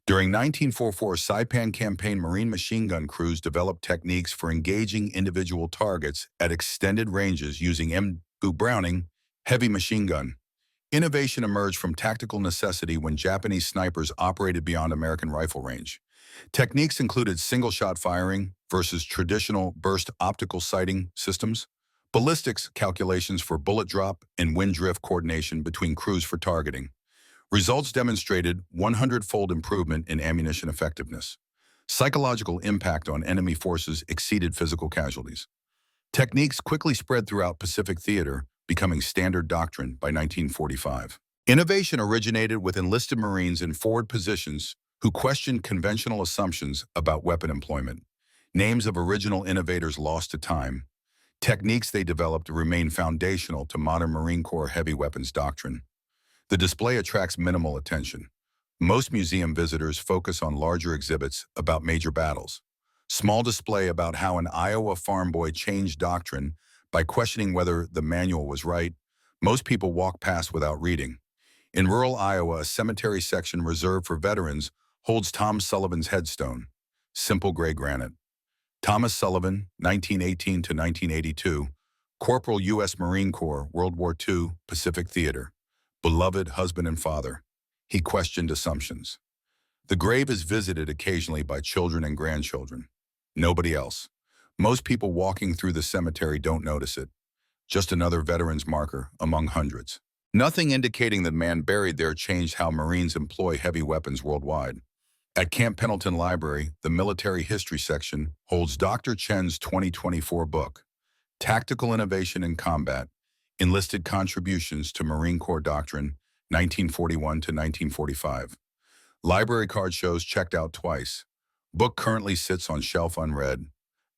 During 1944 Saipan campaign, Marine machine gun crews developed techniques for engaging individual targets at extended ranges using M2 Browning heavy machine gun. Innovation emerged from tactical necessity when Japanese snipers operated beyond American rifle range. Techniques included single-shot firing versus traditional burst optical sighting systems, ballistics calculations for bullet drop and wind drift coordination between crews for targeting. Results demonstrated 100-fold improvement in ammunition effectiveness. Psychological impact on enemy forces exceeded physical casualties. Techniques quickly spread throughout Pacific theater, becoming standard doctrine by 1945. Innovation originated with enlisted Marines in forward positions who questioned conventional assumptions about weapon employment. Names of original innovators lost to time. Techniques they developed remain foundational to modern Marine Corps heavy weapons doctrine. The display attracts minimal attention. Most museum visitors focus on larger exhibits about major battles. Small display about how an Iowa farm boy changed doctrine by questioning whether the manual was right. Most people walk past without reading. In rural Iowa, a cemetery section reserved for veterans holds Tom Sullivan's headstone, simple gray granite. Thomas Sullivan, 1918 to 1982, Corporal U.S. Marine Corps, World War II, Pacific Theater. Beloved husband and father. He questioned assumptions. The grave is visited occasionally by children and grandchildren. Nobody else. Most people walking through the cemetery don't notice it. Just another veteran's marker among hundreds. Nothing indicating the man buried there changed how Marines employ heavy weapons worldwide. At Camp Pendleton Library, the military history section holds Dr. Chen's 2024 book, Tactical Innovation in Combat, Enlisted Contributions to Marine Corps Doctrine, 1941 to 1945. Library card shows checked out twice. Book currently sits on shelf unread.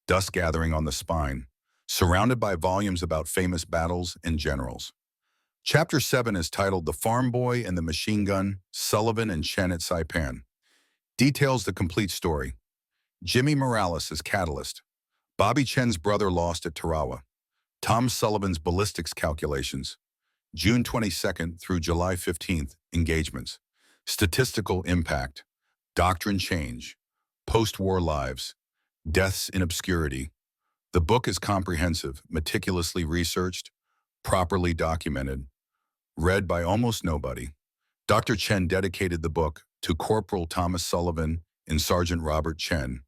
dust gathering on the spine, surrounded by volumes about famous battles and generals. Chapter 7 is titled The Farm Boy and the Machine Gun, Sullivan and Chen at Saipan. Details the complete story. Jimmy Morales as Catalyst. Bobby Chen's brother lost at Tarawa. Tom Sullivan's ballistics calculations. June 22nd through July 15th, engagements. Statistical impact. Doctrine change. Post-war lives. Deaths in obscurity. The book is comprehensive, meticulously researched, properly documented, read by almost nobody. Dr. Chen dedicated the book to Corporal Thomas Sullivan and Sergeant Robert Chen.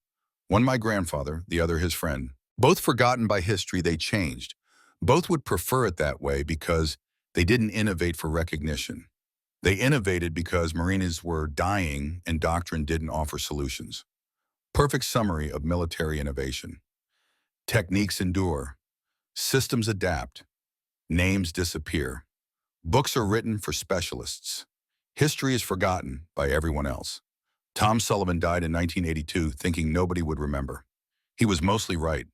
One my grandfather, the other his friend. Both forgotten by history, they changed. Both would prefer it that way because they didn't innovate for recognition. They innovated because Marines were dying and doctrine didn't offer solutions. Perfect summary of military innovation. Techniques endure. Systems adapt. Names disappear. Books are written for specialists. History is forgotten by everyone else. Tom Sullivan died in 1982 thinking nobody would remember. He was mostly right,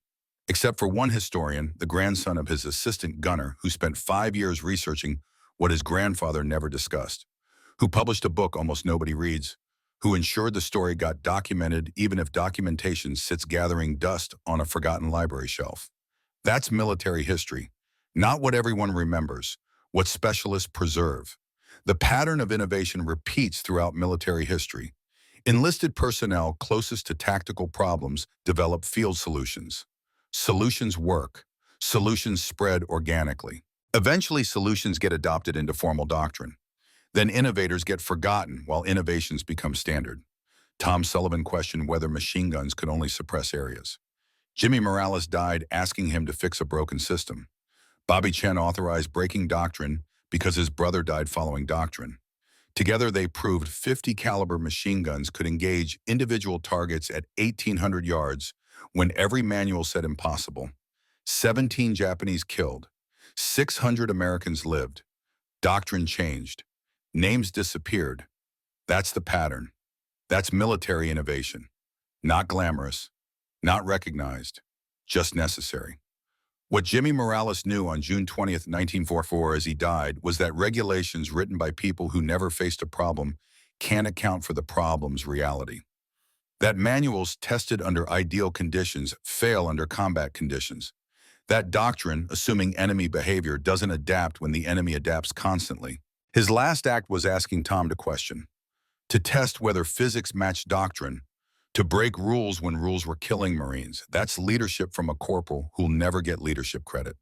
except for one historian, the grandson of his assistant gunner, who spent 5 years researching what his grandfather never discussed, who published a book almost nobody reads, who ensured the story got documented even if documentation sits gathering dust on a forgotten library shelf. That's military history, not what everyone remembers, what specialists preserve. The pattern of innovation repeats throughout military history. Enlisted personnel closest to tactical problems develop field solutions. Solutions work. Solutions spread organically. Eventually, solutions get adopted into formal doctrine. Then innovators get forgotten while innovations become standard. Tom Sullivan questioned whether machine guns could only suppress areas. Jimmy Morales died asking him to fix a broken system. Bobby Chen authorized breaking doctrine because his brother died following doctrine. Together, they proved 50 caliber machine guns could engage individual targets at 1,800 yards when every manual said impossible. 17 Japanese killed. 600 Americans lived. Doctrine changed. Names disappeared. That's the pattern. That's military innovation. Not glamorous, not recognized, just necessary. What Jimmy Morales knew on June 20th, 1944 as he died was that regulations written by people who never faced a problem can't account for the problem's reality. That manuals tested under ideal conditions fail under combat conditions. That doctrine, assuming enemy behavior, doesn't adapt when the enemy adapts constantly. His last act was asking Tom to question, to test whether physics matched doctrine, to break rules when rules were killing Marines. That's leadership from a corporal who'll never get leadership credit.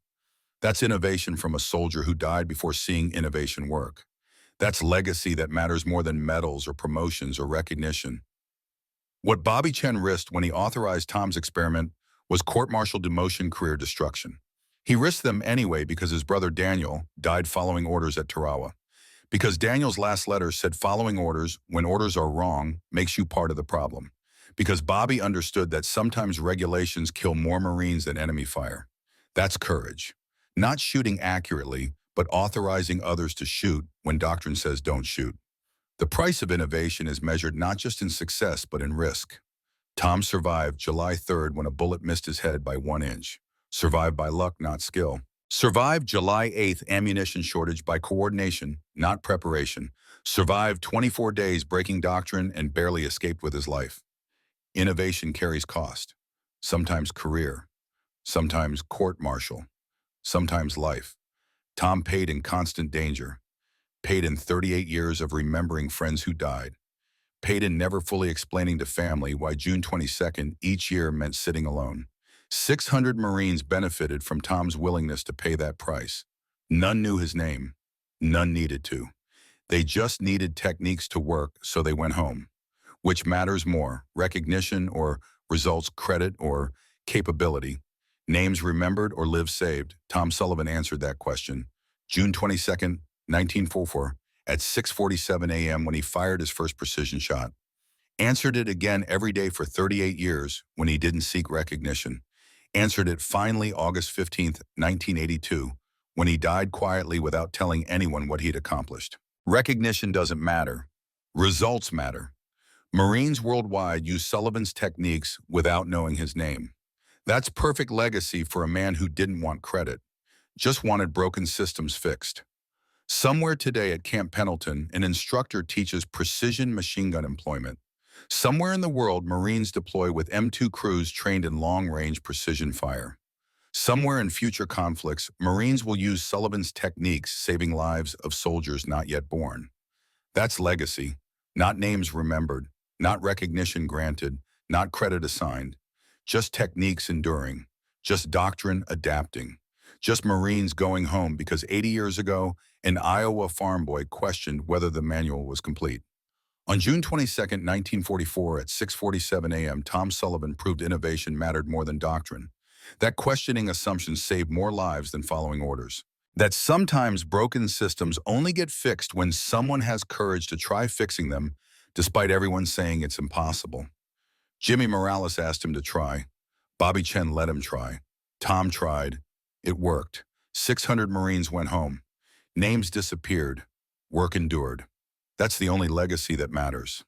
That's innovation from a soldier who died before seeing innovation work. That's legacy that matters more than medals or promotions or recognition. What Bobby Chen risked when he authorized Tom's experiment was court-martial demotion, career destruction. He risked them anyway because his brother Daniel died following orders at Tarawa. Because Daniel's last letter said following orders, when orders are wrong, makes you part of the problem. Because Bobby understood that sometimes regulations kill more Marines than enemy fire. That's courage. Not shooting accurately, but authorizing others to shoot when doctrine says don't shoot. The price of innovation is measured not just in success, but in risk. Tom survived July 3rd when a bullet missed his head by 1 inch. Survived by luck, not skill. Survived July 8th ammunition shortage by coordination, not preparation. Survived 24 days breaking doctrine and barely escaped with his life. Innovation carries cost. Sometimes career. Sometimes court-martial. Sometimes life. Tom paid in constant danger. Paid in 38 years of remembering friends who died. Paid in never fully explaining to family why June 22nd each year meant sitting alone. 600 Marines benefited from Tom's willingness to pay that price. None knew his name. None needed to. They just needed techniques to work, so they went home. Which matters more, recognition or results, credit or capability? Names remembered or lives saved? Tom Sullivan answered that question. June 22nd, 1944, at 6:47 a.m. when he fired his first precision shot. Answered it again every day for 38 years when he didn't seek recognition. Answered it finally August 15th, 1982, when he died quietly without telling anyone what he'd accomplished. Recognition doesn't matter. Results matter. Marines worldwide use Sullivan's techniques without knowing his name. That's perfect legacy for a man who didn't want credit, just wanted broken systems fixed. Somewhere today at Camp Pendleton, an instructor teaches precision machine gun employment. Somewhere in the world, Marines deploy with M2 crews trained in long-range precision fire. Somewhere in future conflicts, Marines will use Sullivan's techniques, saving lives of soldiers not yet born. That's legacy, not names remembered, not recognition granted, not credit assigned, just techniques enduring, just doctrine adapting, just Marines going home because 80 years ago, an Iowa farm boy questioned whether the manual was complete. On June 22, 1944, at 6:47 a.m., Tom Sullivan proved innovation mattered more than doctrine. That questioning assumptions saved more lives than following orders. That sometimes broken systems only get fixed when someone has courage to try fixing them, despite everyone saying it's impossible. Jimmy Morales asked him to try. Bobby Chen let him try. Tom tried. It worked. 600 Marines went home. Names disappeared. Work endured. That's the only legacy that matters.